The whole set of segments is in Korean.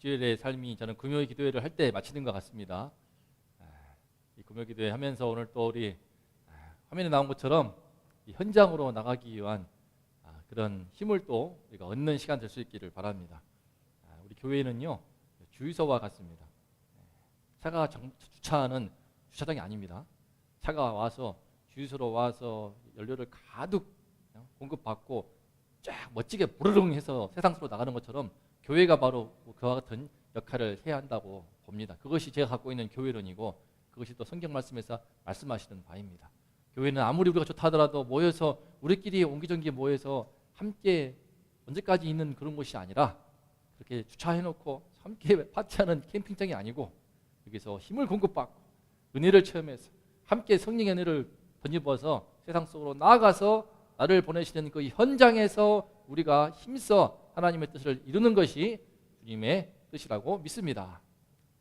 일주일의 삶이 저는 금요 기도회를 할 때 마치는 것 같습니다. 이 금요 기도회 하면서 오늘 또 우리 화면에 나온 것처럼 이 현장으로 나가기 위한 그런 힘을 또 우리가 얻는 시간 될 수 있기를 바랍니다. 우리 교회는요 주유소와 같습니다. 차가 주차하는 주차장이 아닙니다. 차가 와서 주유소로 와서 연료를 가득 공급받고 쫙 멋지게 부르릉 해서 세상으로 나가는 것처럼 교회가 바로 그와 같은 역할을 해야 한다고 봅니다. 그것이 제가 갖고 있는 교회론이고 그것이 또 성경 말씀에서 말씀하시는 바입니다. 교회는 아무리 우리가 좋다 하더라도 모여서 우리끼리 옹기종기 모여서 함께 언제까지 있는 그런 곳이 아니라 그렇게 주차해놓고 함께 파티하는 캠핑장이 아니고 여기서 힘을 공급받고 은혜를 체험해서 함께 성령의 은혜를 덧입어서 세상 속으로 나아가서 나를 보내시는 그 현장에서 우리가 힘써 하나님의 뜻을 이루는 것이 주님의 뜻이라고 믿습니다.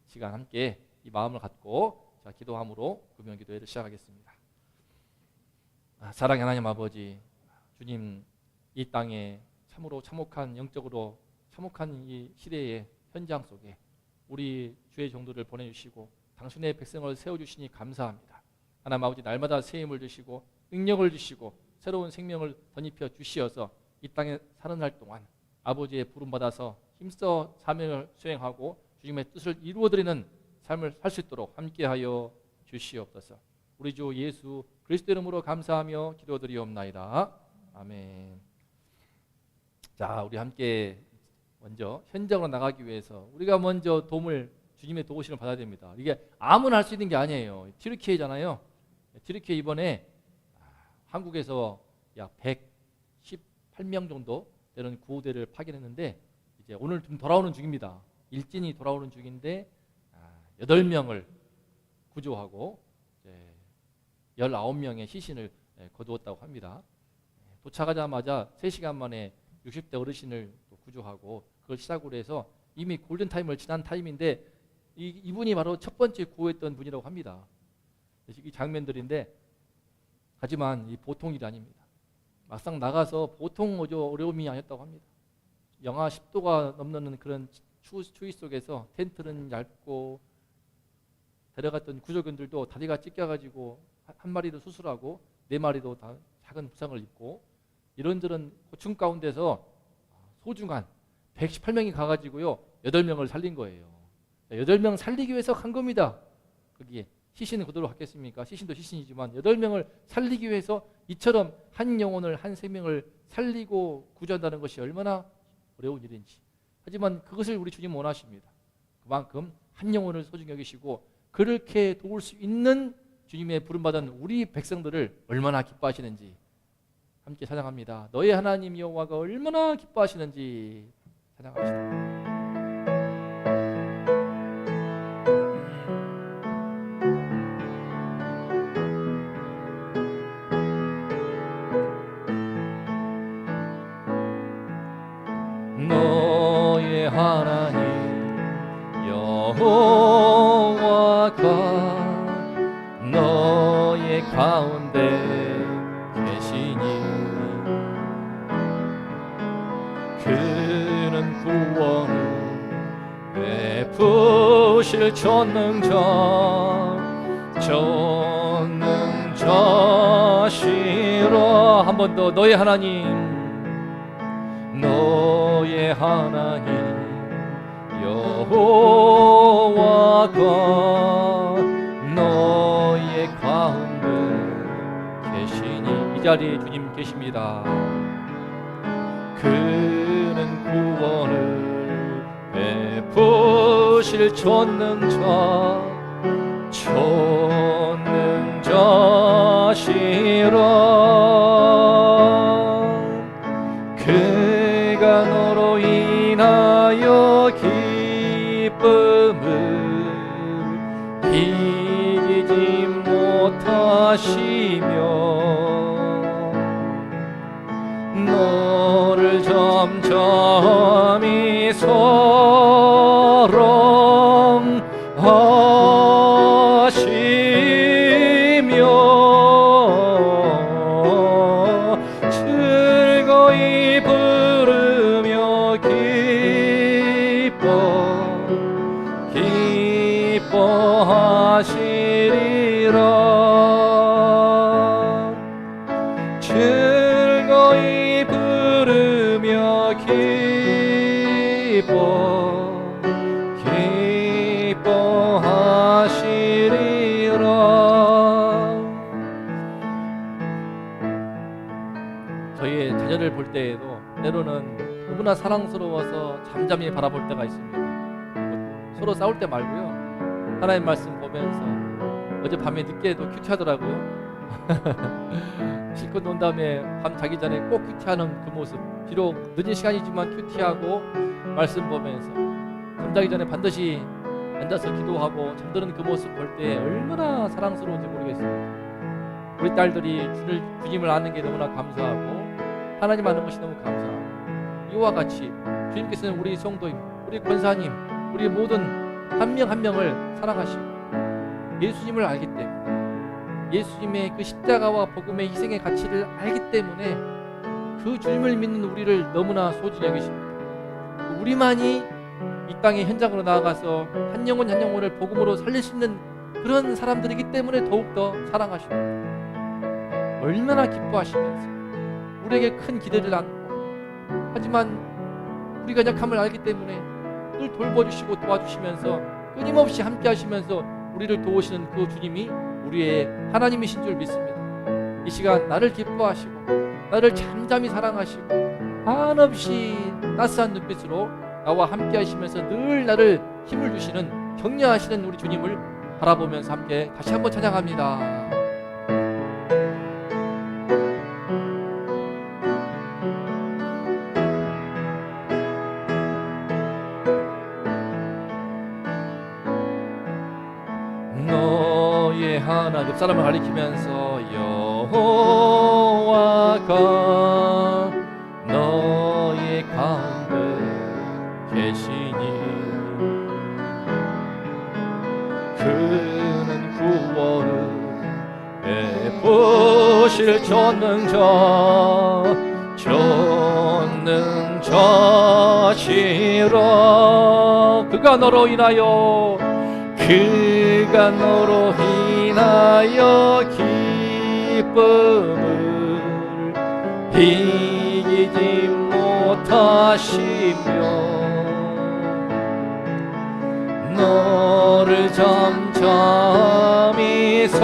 시간 함께 이 마음을 갖고 기도함으로 금요 기도회를 시작하겠습니다. 사랑의 하나님 아버지, 주님 이 땅에 참으로 참혹한 영적으로 참혹한 이 시대의 현장 속에 우리 주의 종들을 보내주시고 당신의 백성을 세워주시니 감사합니다. 하나님 아버지, 날마다 새 힘을 주시고 능력을 주시고 새로운 생명을 덧입혀 주시어서 이 땅에 사는 날 동안 아버지의 부름받아서 힘써 사명을 수행하고 주님의 뜻을 이루어드리는 삶을 살 수 있도록 함께하여 주시옵소서. 우리 주 예수 그리스도 이름으로 감사하며 기도드리옵나이다. 아멘. 자, 우리 함께 먼저 현장으로 나가기 위해서 우리가 먼저 주님의 도우심을 받아야 됩니다. 이게 아무나 할 수 있는 게 아니에요. 튀르키예잖아요. 튀르키예 이번에 한국에서 약 118명 정도 되는 구호대를 파견했는데 이제 오늘 좀 돌아오는 중입니다. 일진이 돌아오는 중인데 8명을 구조하고 19명의 시신을 거두었다고 합니다. 도착하자마자 3시간 만에 60대 어르신을 구조하고 그걸 시작으로 해서 이미 골든타임을 지난 타임인데 이분이 바로 첫 번째 구호했던 분이라고 합니다. 이 장면들인데 하지만 이 보통 일이 아닙니다. 막상 나가서 보통 어려움이 아니었다고 합니다. 영하 10도가 넘는 그런 추위 속에서 텐트는 얇고 데려갔던 구조견들도 다리가 찢겨가지고 한 마리도 수술하고 4마리도 다 작은 부상을 입고 이런저런 고충 가운데서 소중한 118명이 가가지고요 8명을 살린 거예요. 8명 살리기 위해서 간 겁니다. 거기에 시신은 그대로 갔겠습니까? 시신도 시신이지만 8명을 살리기 위해서 이처럼 한 영혼을 한 생명을 살리고 구조한다는 것이 얼마나 어려운 일인지. 하지만 그것을 우리 주님 원하십니다. 그만큼 한 영혼을 소중히 여기시고 그렇게 도울 수 있는 주님의 부름받은 우리 백성들을 얼마나 기뻐하시는지 함께 찬양합니다. 너의 하나님 여호와가 얼마나 기뻐하시는지 찬양합시다. 너의 하나님 여호와가 너의 가운데 계시니 그는 구원을 베푸실 전능자시라. 한 번 더. 너의 하나님 여호와가 너의 가운데 계시니 이 자리에 주님 계십니다. 그는 구원을 베푸실 전능자시라. 그가 너로 인하여 기쁨을 이기지 못하시며 너를 점점이 사랑하시며 즐거이 부르며 기뻐 즐거이 부르며 기뻐하시리라. 저희의 자녀를 볼 때에도 때로는 너무나 사랑스러워서 잠잠히 바라볼 때가 있습니다. 서로 싸울 때 말고요, 하나님 말씀 보면서 어젯밤에 늦게도 큐티하더라고요. 실컷 논 다음에 밤 자기 전에 꼭 큐티하는 그 모습, 비록 늦은 시간이지만 큐티하고 말씀 보면서 잠자기 전에 반드시 앉아서 기도하고 잠드는 그 모습 볼 때 얼마나 사랑스러운지 모르겠습니다. 우리 딸들이 주님을 아는 게 너무나 감사하고 하나님 아는 것이 너무 감사하고, 이와 같이 주님께서는 우리 성도님, 우리 권사님, 우리 모든 한 명 한 명을 사랑하시고 예수님을 알기 때문에, 예수님의 그 십자가와 복음의 희생의 가치를 알기 때문에 그 주님을 믿는 우리를 너무나 소중히 여기십니다. 우리만이 이 땅의 현장으로 나아가서 한 영혼 한 영혼을 복음으로 살릴 수 있는 그런 사람들이기 때문에 더욱더 사랑하십니다. 얼마나 기뻐하시면서 우리에게 큰 기대를 안고, 하지만 우리가 약함을 알기 때문에 늘 돌봐주시고 도와주시면서 끊임없이 함께 하시면서 우리를 도우시는 그 주님이 우리의 하나님이신 줄 믿습니다. 이 시간 나를 기뻐하시고 나를 잠잠히 사랑하시고 한없이 따스한 눈빛으로 나와 함께 하시면서 늘 나를 힘을 주시는, 격려하시는 우리 주님을 바라보면서 함께 다시 한번 찬양합니다. 너의 하나, 옆 사람을 가리키면서 여호와가 너의 가운데 계시니 그는 구원을 베푸실 전능자시라. 그가 너로 인하여 기쁨을 이기지 못하시며 너를 잠잠히 사랑하시며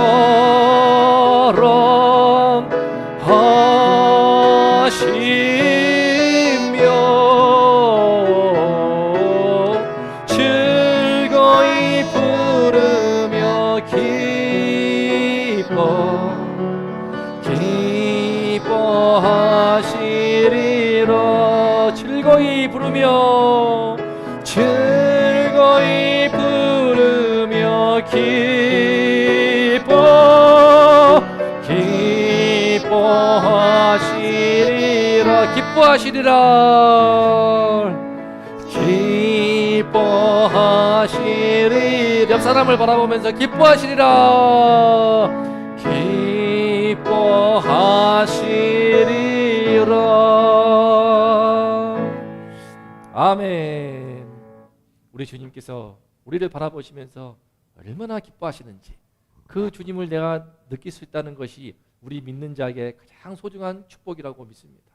즐거이 부르며 기뻐하시리라. 즐거이 부르며 기뻐하시리라. 기뻐하시리라. 옆 사람을 바라보면서 기뻐하시리라. 기뻐하시리라. 아멘. 우리 주님께서 우리를 바라보시면서 얼마나 기뻐하시는지, 그 주님을 내가 느낄 수 있다는 것이 우리 믿는 자에게 가장 소중한 축복이라고 믿습니다.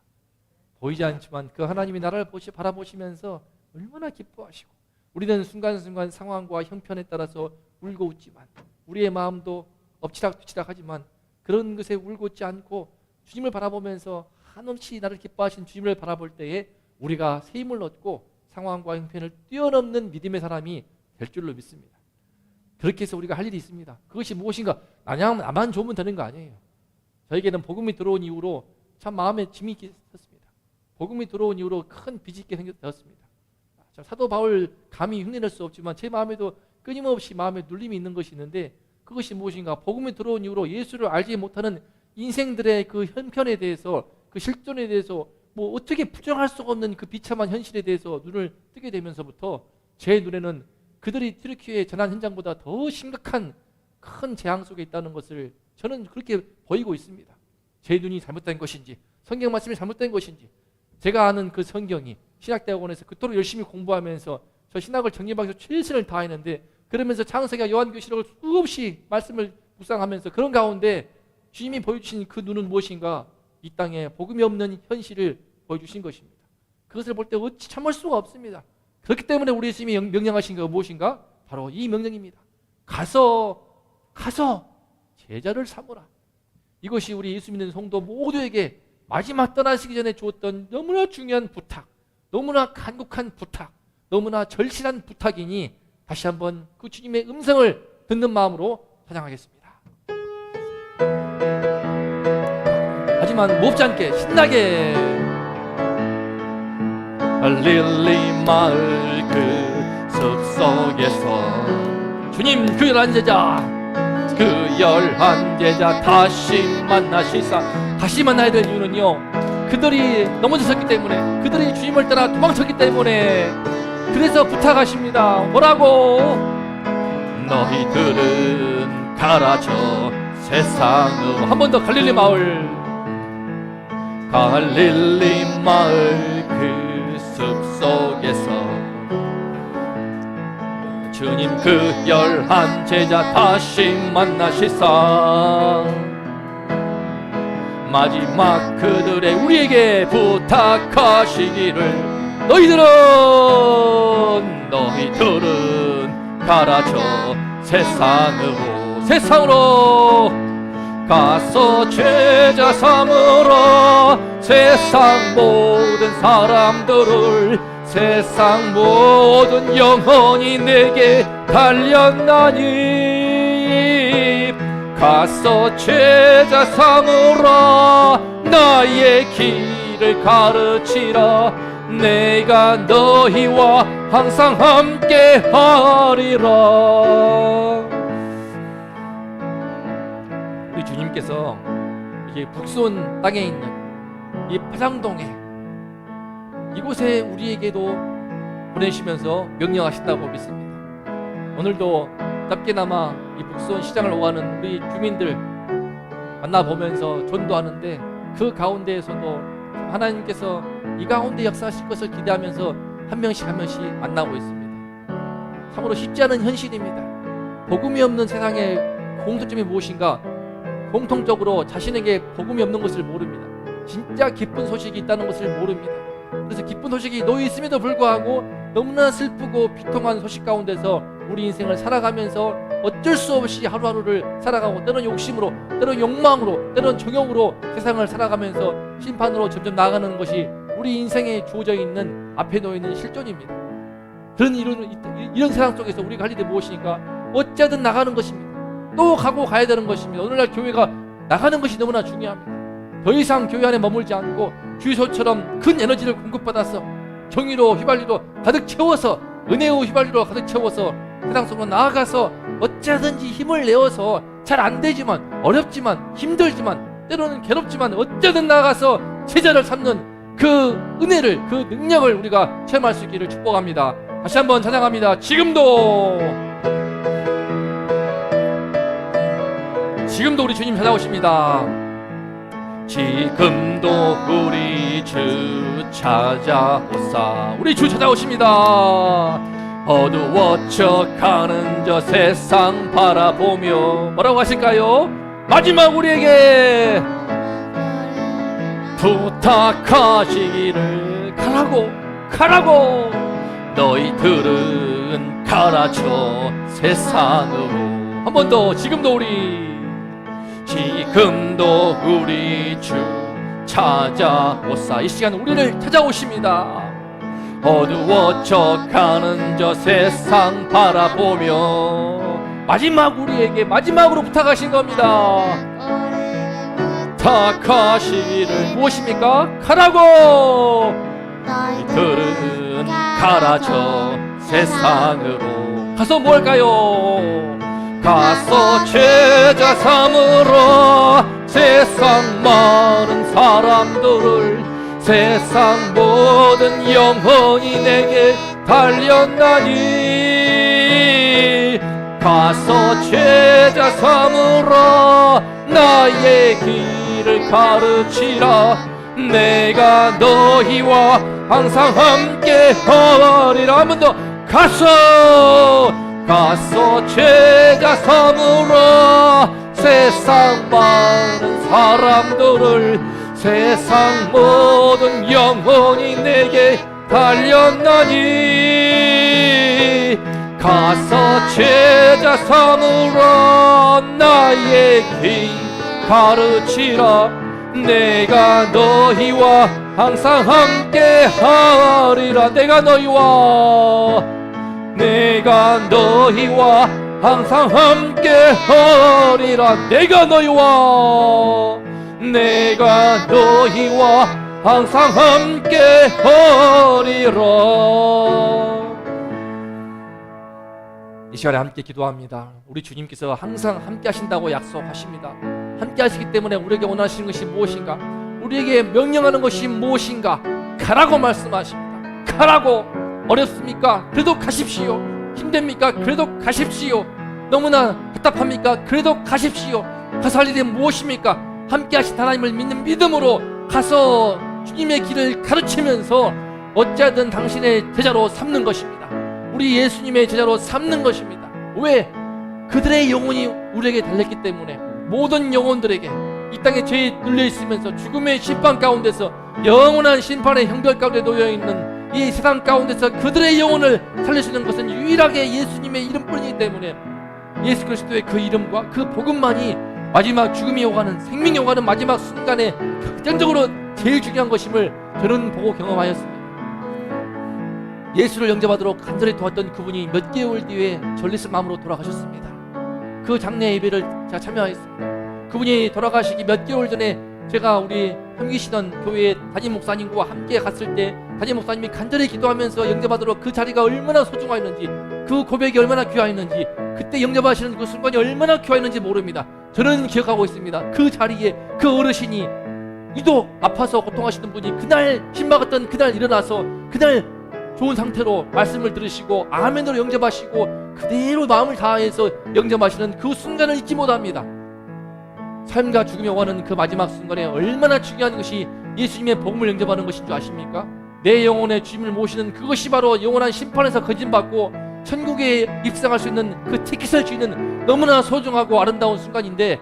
보이지 않지만 그 하나님이 나를 바라보시면서 얼마나 기뻐하시고, 우리는 순간순간 상황과 형편에 따라서 울고 웃지만 우리의 마음도 엎치락뒤치락 하지만 그런 것에 울고 웃지 않고 주님을 바라보면서 한없이 나를 기뻐하신 주님을 바라볼 때에 우리가 새 힘을 얻고 상황과 형편을 뛰어넘는 믿음의 사람이 될 줄로 믿습니다. 그렇게 해서 우리가 할 일이 있습니다. 그것이 무엇인가? 나만 좋으면 되는 거 아니에요. 저에게는 복음이 들어온 이후로 참 마음에 짐이 섰습니다. 복음이 들어온 이후로 큰 빚이 있게 되었습니다. 사도 바울 감히 흉내낼 수 없지만 제 마음에도 끊임없이 마음에 눌림이 있는 것이 있는데, 그것이 무엇인가? 복음이 들어온 이후로 예수를 알지 못하는 인생들의 그 형편에 대해서, 그 실존에 대해서 뭐 어떻게 부정할 수가 없는 그 비참한 현실에 대해서 눈을 뜨게 되면서부터 제 눈에는 그들이 튀르키예의 전한 현장보다 더 심각한 큰 재앙 속에 있다는 것을 저는 그렇게 보이고 있습니다. 제 눈이 잘못된 것인지, 성경 말씀이 잘못된 것인지, 제가 아는 그 성경이 신학대학원에서 그토록 열심히 공부하면서 저 신학을 정리하기 위해서 최선을 다했는데, 그러면서 창세기와 요한계시록을 수없이 말씀을 묵상하면서 그런 가운데 주님이 보여주신 그 눈은 무엇인가? 이 땅에 복음이 없는 현실을 보여주신 것입니다. 그것을 볼 때 어찌 참을 수가 없습니다. 그렇기 때문에 우리 예수님이 명령하신 것은 무엇인가? 바로 이 명령입니다. 가서 제자를 삼으라. 이것이 우리 예수 믿는 성도 모두에게 마지막 떠나시기 전에 주었던 너무나 중요한 부탁, 너무나 간곡한 부탁, 너무나 절실한 부탁이니 다시 한번 그 주님의 음성을 듣는 마음으로 찬양하겠습니다. 하지만 못지않게 신나게 릴리 마을 그 숲속에서 주님 그 열한 제자 다시 만나시사. 다시 만나야 될 이유는요, 그들이 넘어졌기 때문에, 그들이 주님을 따라 도망쳤기 때문에. 그래서 부탁하십니다. 뭐라고? 너희들은 가라져 세상으로. 한 번 더 갈릴리 마을 그 숲속에서 주님 그 열한 제자 다시 만나시사 마지막 그들의 우리에게 부탁하시기를 너희들은 가라져 세상으로 가서 제자 삼으라. 세상 모든 사람들을, 세상 모든 영혼이 내게 달렸나니 가서 제자 삼으라. 나의 길을 가르치라. 내가 너희와 항상 함께 하리라. 우리 주님께서 이게 북수원 땅에 있는 이 파장동에 이곳에 우리에게도 보내시면서 명령하신다고 믿습니다. 오늘도 짧게나마 이 북수원 시장을 오가는 우리 주민들 만나보면서 전도하는데 그 가운데에서도 하나님께서 이 가운데 역사하실 것을 기대하면서 한 명씩 만나고 있습니다. 참으로 쉽지 않은 현실입니다. 복음이 없는 세상의 공통점이 무엇인가? 공통적으로 자신에게 복음이 없는 것을 모릅니다. 진짜 기쁜 소식이 있다는 것을 모릅니다. 그래서 기쁜 소식이 놓여 있음에도 불구하고 너무나 슬프고 비통한 소식 가운데서 우리 인생을 살아가면서 어쩔 수 없이 하루하루를 살아가고, 때론 욕심으로, 때론 욕망으로, 때론 정욕으로 세상을 살아가면서 심판으로 점점 나아가는 것이 우리 인생에 주어져 있는, 앞에 놓여 있는 실존입니다. 그런 이런 세상 속에서 우리가 할 일이 무엇이니까? 어찌하든 나가는 것입니다. 또 가고 가야 되는 것입니다. 오늘날 교회가 나가는 것이 너무나 중요합니다. 더 이상 교회 안에 머물지 않고 주유소처럼 큰 에너지를 공급받아서 정의로 휘발유로 가득 채워서, 은혜로 휘발유로 가득 채워서 세상 속으로 나아가서 어찌하든지 힘을 내어서 잘 안되지만, 어렵지만, 힘들지만, 때로는 괴롭지만 어찌하든 나아가서 제자를 삼는 그 은혜를, 그 능력을 우리가 체험할 수 있기를 축복합니다. 다시 한번 찬양합니다. 지금도 우리 주님 찾아오십니다. 지금도 우리 주 찾아오사. 우리 주 찾아오십니다. 어두워져 가는 저 세상 바라보며 뭐라고 하실까요? 마지막 우리에게 부탁하시기를 가라고. 너희들은 가라져 세상으로. 한 번 더. 지금도 우리 주 찾아오사. 이 시간 우리를 찾아오십니다. 어두워져 가는 저 세상 바라보며 마지막 우리에게 마지막으로 부탁하신 겁니다. 부탁하시기를 무엇입니까? 가라고. 너희들은 가라져 세상으로. 가서 뭐 할까요? 가서 제자 삼으러 세상 많은 사람들을, 세상 모든 영혼이 내게 달렸나니 가서 제자 삼으러 나의 길을 가르치라. 내가 너희와 항상 함께 하리라. 한 번 더. 가서 제자 삼으러 세상 많은 사람들을 세상 모든 영혼이 내게 달렸나니 가서 제자 삼으라 나의 길 가르치라 내가 너희와 항상 함께 하리라 내가 너희와 항상 함께 하리라 내가 너희와 항상 함께 하리라. 이 시간에 함께 기도합니다. 우리 주님께서 항상 함께 하신다고 약속하십니다. 함께 하시기 때문에 우리에게 원하시는 것이 무엇인가? 우리에게 명령하는 것이 무엇인가? 가라고 말씀하십니다. 가라고. 어렵습니까? 그래도 가십시오. 힘듭니까? 그래도 가십시오. 너무나 답답합니까? 그래도 가십시오. 가서 할 일이 무엇입니까? 함께 하신 하나님을 믿는 믿음으로 가서 주님의 길을 가르치면서 어찌하든 당신의 제자로 삼는 것입니다. 우리 예수님의 제자로 삼는 것입니다. 왜? 그들의 영혼이 우리에게 달렸기 때문에 모든 영혼들에게 이 땅에 죄에 눌려있으면서 죽음의 심판 가운데서 영원한 심판의 형벌 가운데 놓여있는 이 세상 가운데서 그들의 영혼을 살려주는 것은 유일하게 예수님의 이름뿐이기 때문에 예수 그리스도의 그 이름과 그 복음만이 마지막 죽음이 오가는 생명이 오가는 마지막 순간에 결정적으로 제일 중요한 것임을 저는 보고 경험하였습니다. 예수를 영접하도록 간절히 도왔던 그분이 몇 개월 뒤에 전리스 마음으로 돌아가셨습니다. 그 장례 예배를 제가 참여하였습니다. 그분이 돌아가시기 몇 개월 전에 제가 우리 섬기시던 교회 담임 목사님과 함께 갔을 때 담임 목사님이 간절히 기도하면서 영접하도록 그 자리가 얼마나 소중하였는지 그 고백이 얼마나 귀하였는지 그때 영접하시는 그 순간이 얼마나 귀하였는지 모릅니다. 저는 기억하고 있습니다. 그 자리에 그 어르신이 유독 아파서 고통하시는 분이 그날 신박했던 그날 일어나서 그날 좋은 상태로 말씀을 들으시고 아멘으로 영접하시고 그대로 마음을 다해서 영접하시는 그 순간을 잊지 못합니다. 삶과 죽음이 오가는 그 마지막 순간에 얼마나 중요한 것이 예수님의 복음을 영접하는 것인 줄 아십니까? 내 영혼의 주님을 모시는 그것이 바로 영원한 심판에서 거짓받고 천국에 입성할 수 있는 그 티켓을 쥐는 너무나 소중하고 아름다운 순간인데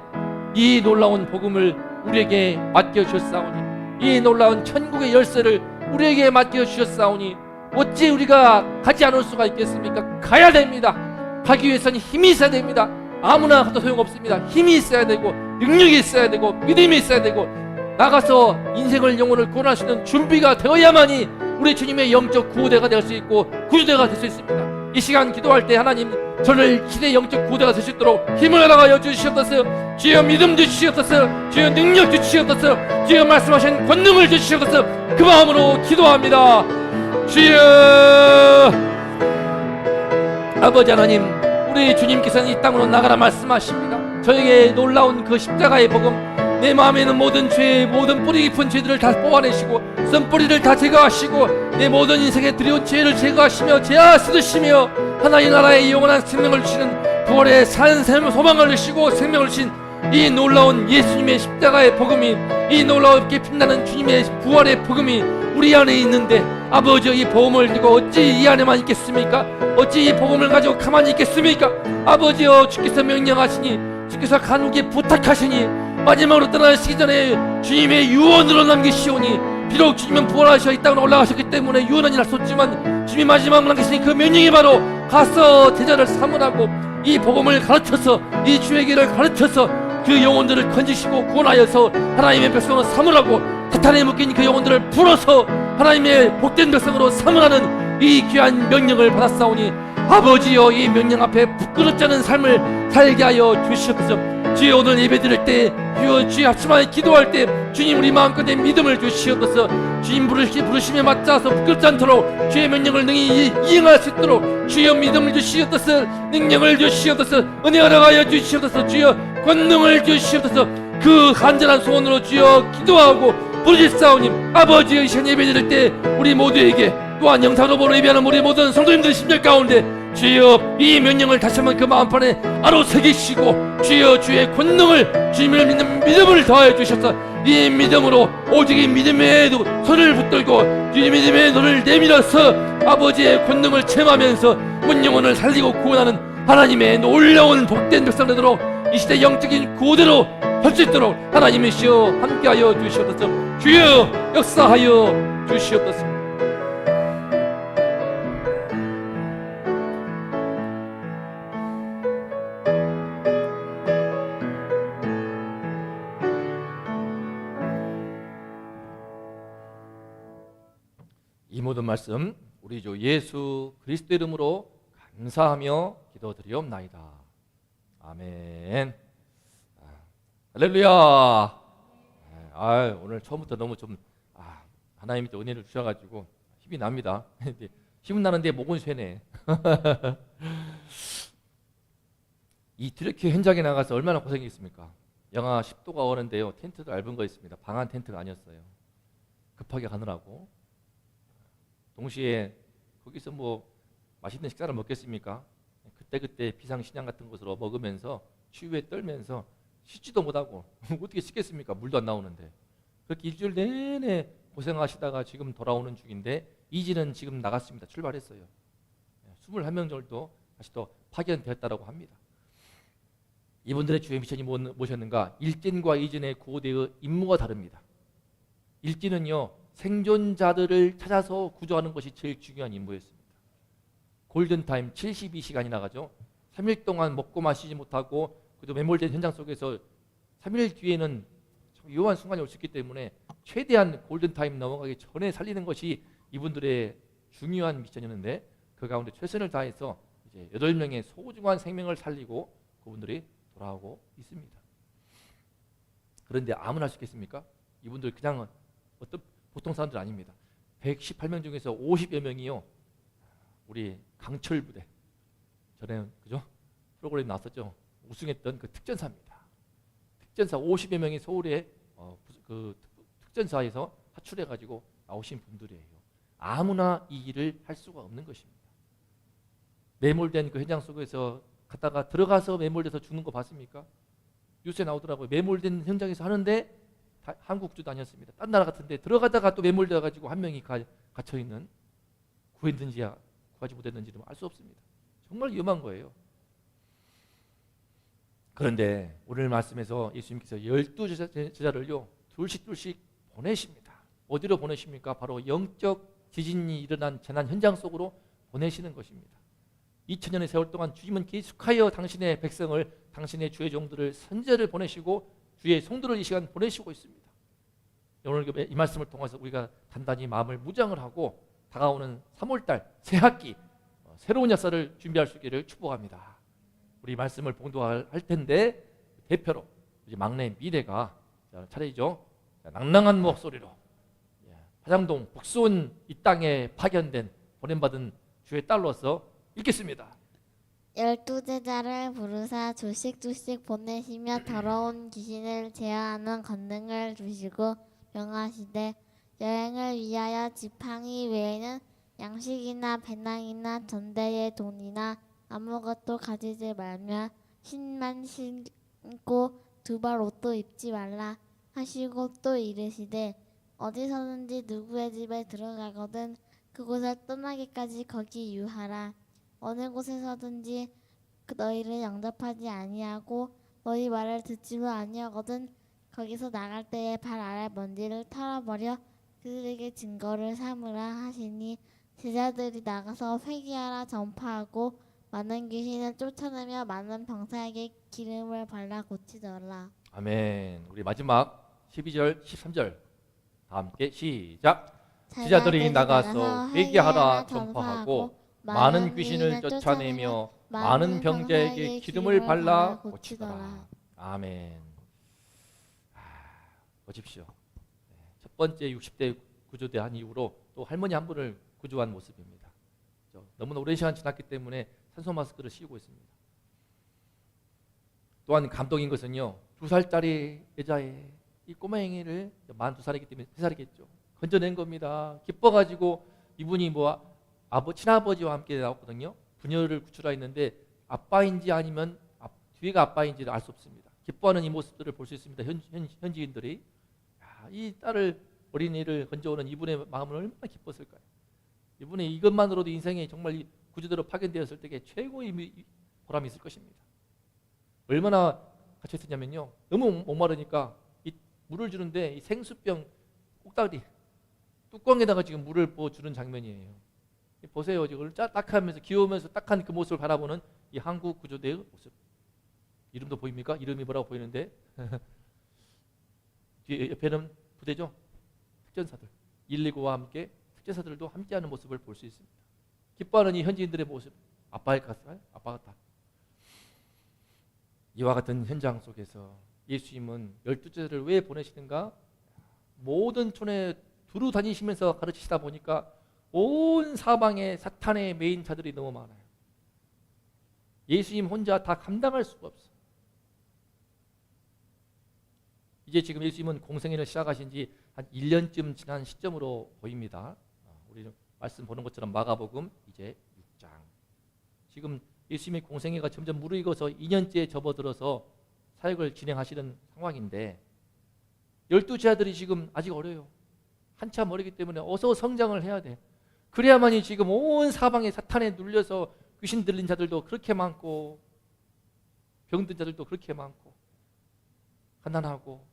이 놀라운 복음을 우리에게 맡겨주셨사오니 이 놀라운 천국의 열쇠를 우리에게 맡겨주셨사오니 어찌 우리가 가지 않을 수가 있겠습니까? 가야 됩니다. 가기 위해서는 힘이 있어야 됩니다. 아무나 가도 소용없습니다. 힘이 있어야 되고 능력이 있어야 되고 믿음이 있어야 되고 나가서 인생을 영혼을 구원할 수 있는 준비가 되어야만이 우리 주님의 영적 구호대가 될 수 있고 구주대가 될 수 있습니다. 이 시간 기도할 때 하나님 저를 신의 영적 구호대가 될 수 있도록 힘을 하나가 주시옵소서. 주여 믿음 주시옵소서. 주여 능력 주시옵소서. 주여 말씀하신 권능을 주시옵소서. 그 마음으로 기도합니다. 주여 아버지 하나님 우리 주님께서는 이 땅으로 나가라 말씀하십니다. 저에게 놀라운 그 십자가의 복음 내 마음에 있는 모든 죄 모든 뿌리 깊은 죄들을 다 뽑아내시고 쓴뿌리를 다 제거하시고 내 모든 인생에 들여온 죄를 제거하시며 죄악 씻으시며 하나님 나라의 영원한 생명을 주시는 부활의 산 소망을 주시고 생명을 주신 이 놀라운 예수님의 십자가의 복음이 이 놀라웠게 빛나는 주님의 부활의 복음이 우리 안에 있는데 아버지 이 복음을 들고 어찌 이 안에만 있겠습니까? 어찌 이 복음을 가지고 가만히 있겠습니까? 아버지여 주께서 명령하시니 주께서 간혹에 부탁하시니 마지막으로 떠나시기 전에 주님의 유언으로 남기시오니 비록 주님은 부활하셔 이 땅으로 올라가셨기 때문에 유언은 할 수 없지만 주님이 마지막으로 남기시니 그 명령이 바로 가서 제자를 삼으라고 이 복음을 가르쳐서 이 주의 길을 가르쳐서 그 영혼들을 건지시고 구원하여서 하나님의 백성으로 삼으라고 사탄에 묶인 그 영혼들을 풀어서 하나님의 복된 백성으로 삼으라는 이 귀한 명령을 받았사오니 아버지여 이 명령 앞에 부끄럽지 않은 삶을 살게 하여 주시옵소서. 주여 오늘 예배드릴 때 주여 합심하여 기도할 때 주님 우리 마음껏의 믿음을 주시옵소서. 주님 부르심에 맞춰서 부끄럽지 않도록 주의 명령을 능히 이행할 수 있도록 주여 믿음을 주시옵소서. 능력을 주시옵소서. 은혜를 하여 주시옵소서. 주여 권능을 주시옵소서. 그 간절한 소원으로 주여 기도하고 부르짖사오니 아버지의 시간 예배드릴 때 우리 모두에게 또한 영상으로 보는 예배하는 우리 모든 성도님들 심령 가운데 주여 이 명령을 다시 한번 그 마음판에 아로새기시고 주여 주의 권능을 주님을 믿는 믿음을 더하여 주셔서 이 믿음으로 오직 이 믿음의 손을 붙들고 주의 믿음의 손을 내밀어서 아버지의 권능을 체험하면서 문 영혼을 살리고 구원하는 하나님의 놀라운 복된 백성 되도록 이 시대 영적인 구호대로 할 수 있도록 하나님이시여 함께하여 주시옵소서. 주여 역사하여 주시옵소서. 이 모든 말씀 우리 주 예수 그리스도 이름으로 감사하며 기도드리옵나이다. 아멘. 할렐루야. 오늘 처음부터 너무 좀 하나님이 또 은혜를 주셔가지고 힘이 납니다. 힘은 나는데 목은 쇠네. 이 트레킹 현장에 나가서 얼마나 고생했습니까? 영하 10도가 오는데요, 텐트도 얇은 거 있습니다. 방한 텐트가 아니었어요. 급하게 가느라고. 동시에 거기서 뭐 맛있는 식사를 먹겠습니까? 그때 비상식량 같은 것으로 먹으면서 추위에 떨면서 씻지도 못하고 어떻게 씻겠습니까? 물도 안 나오는데. 그렇게 일주일 내내 고생하시다가 지금 돌아오는 중인데 이지는 지금 나갔습니다. 출발했어요. 21명 정도 다시 또 파견되었다고 합니다. 이분들의 주요 미션이 무엇이었는가? 일진과 이진의 구호대의 임무가 다릅니다. 일진은요, 생존자들을 찾아서 구조하는 것이 제일 중요한 임무였습니다. 골든타임 72시간이 나가죠. 3일 동안 먹고 마시지 못하고 그래도 매몰된 현장 속에서 3일 뒤에는 참 위험한 순간이 올 수 있기 때문에 최대한 골든타임 넘어가기 전에 살리는 것이 이분들의 중요한 미션이었는데 그 가운데 최선을 다해서 이제 8명의 소중한 생명을 살리고 그분들이 돌아오고 있습니다. 그런데 아무나 할 수 있겠습니까? 이분들 그냥 어떤 보통 사람들 아닙니다. 118명 중에서 50여 명이요, 우리 강철 부대, 전에 그죠? 프로그램 나왔었죠. 우승했던 그 특전사입니다. 특전사 50여 명이 서울에 그 특전사에서 하출해가지고 나오신 분들이에요. 아무나 이 일을 할 수가 없는 것입니다. 매몰된 그 현장 속에서 갔다가 들어가서 매몰돼서 죽는 거 봤습니까? 뉴스에 나오더라고요. 매몰된 현장에서 하는데 한국 국주도 아니었습니다. 딴 나라 같은데 들어가다가 또 매몰돼가지고 한 명이 갇혀있는, 구했는지 구하지 못했는지도 알 수 없습니다. 정말 위험한 거예요. 그런데 오늘 말씀에서 예수님께서 12제자를요 둘씩 보내십니다. 어디로 보내십니까? 바로 영적 지진이 일어난 재난 현장 속으로 보내시는 것입니다. 2000년의 세월 동안 주님은 계속하여 당신의 백성을, 당신의 주의 종들을, 선지자를 보내시고 주의 성도를 이 시간 보내시고 있습니다. 오늘 이 말씀을 통해서 우리가 단단히 마음을 무장을 하고 다가오는 3월달 새학기 새로운 역사를 준비할 수 있기를 축복합니다. 우리 말씀을 봉독할 텐데 대표로 이제 막내 미래가 차례이죠. 낭낭한 목소리로 화장동 북수원 이 땅에 파견된 보냄받은 주의 딸로서 읽겠습니다. 12제자를 부르사 조씩조씩 보내시며 더러운 귀신을 제어하는 권능을 주시고 명하시되 여행을 위하여 지팡이 외에는 양식이나 배낭이나 전대의 돈이나 아무것도 가지지 말며 신만 신고 두벌 옷도 입지 말라 하시고 또 이르시되 어디서든지 누구의 집에 들어가거든 그곳을 떠나기까지 거기 유하라. 어느 곳에서든지 너희를 영접하지 아니하고 너희 말을 듣지도 아니하거든 거기서 나갈 때에 발 아래 먼지를 털어버려 그들에게 증거를 삼으라 하시니 제자들이 나가서 회개하라 전파하고 많은 귀신을 쫓아내며 많은 병사에게 기름을 발라 고치더라. 아멘. 우리 마지막 12절 13절 다 함께 시작. 제자들이 나가서 회개하라 전파하고 많은 귀신을 쫓아내며 많은 병자에게 기름을 발라 고치더라. 아멘. 보십시오. 첫 번째 60대 구조대한 이후로 또 할머니 한 분을 구조한 모습입니다. 너무나 오랜 시간 지났기 때문에 산소 마스크를 씌우고 있습니다. 또한 감동인 것은요, 2살짜리 여자의 이 꼬맹이를 42살이기 때문에 3살이겠죠. 건져낸 겁니다. 기뻐가지고 이분이 친아버지와 함께 나왔거든요. 부녀를 구출하였는데 아빠인지 아니면 뒤가 아빠인지를 알 수 없습니다. 기뻐하는 이 모습들을 볼 수 있습니다. 현지인들이 이 딸을, 어린이를 건져오는 이분의 마음은 얼마나 기뻤을까요? 이분이 이것만으로도 인생에 정말 구주대로 파견되었을 때에 최고의 보람이 있을 것입니다. 얼마나 갇혀 있었냐면요. 너무 목마르니까 이 물을 주는데 이 생수병 꼭다리 뚜껑에다가 지금 물을 부어주는 장면이에요. 보세요. 이걸 딱하면서 귀여우면서 딱한 그 모습을 바라보는 이 한국 구조대의 모습. 이름도 보입니까? 이름이 뭐라고 보이는데 뒤에 옆에는 부대죠. 특전사들 119와 함께 특전사들도 함께하는 모습을 볼 수 있습니다. 기뻐하는 이 현지인들의 모습. 아빠일 것 같아요. 아빠 같다. 이와 같은 현장 속에서 예수님은 12제자를 왜 보내시는가? 모든 촌에 두루 다니시면서 가르치시다 보니까 온 사방에 사탄의 메인 자들이 너무 많아요. 예수님 혼자 다 감당할 수가 없어요. 이제 지금 예수님은 공생애를 시작하신 지 한 1년쯤 지난 시점으로 보입니다. 우리는 말씀 보는 것처럼 마가복음 이제 6장. 지금 예수님의 공생애가 점점 무르익어서 2년째에 접어들어서 사역을 진행하시는 상황인데 12제자들이 지금 아직 어려요. 한참 어리기 때문에 어서 성장을 해야 돼. 그래야만이 지금 온 사방에 사탄에 눌려서 귀신 들린 자들도 그렇게 많고 병든 자들도 그렇게 많고 가난하고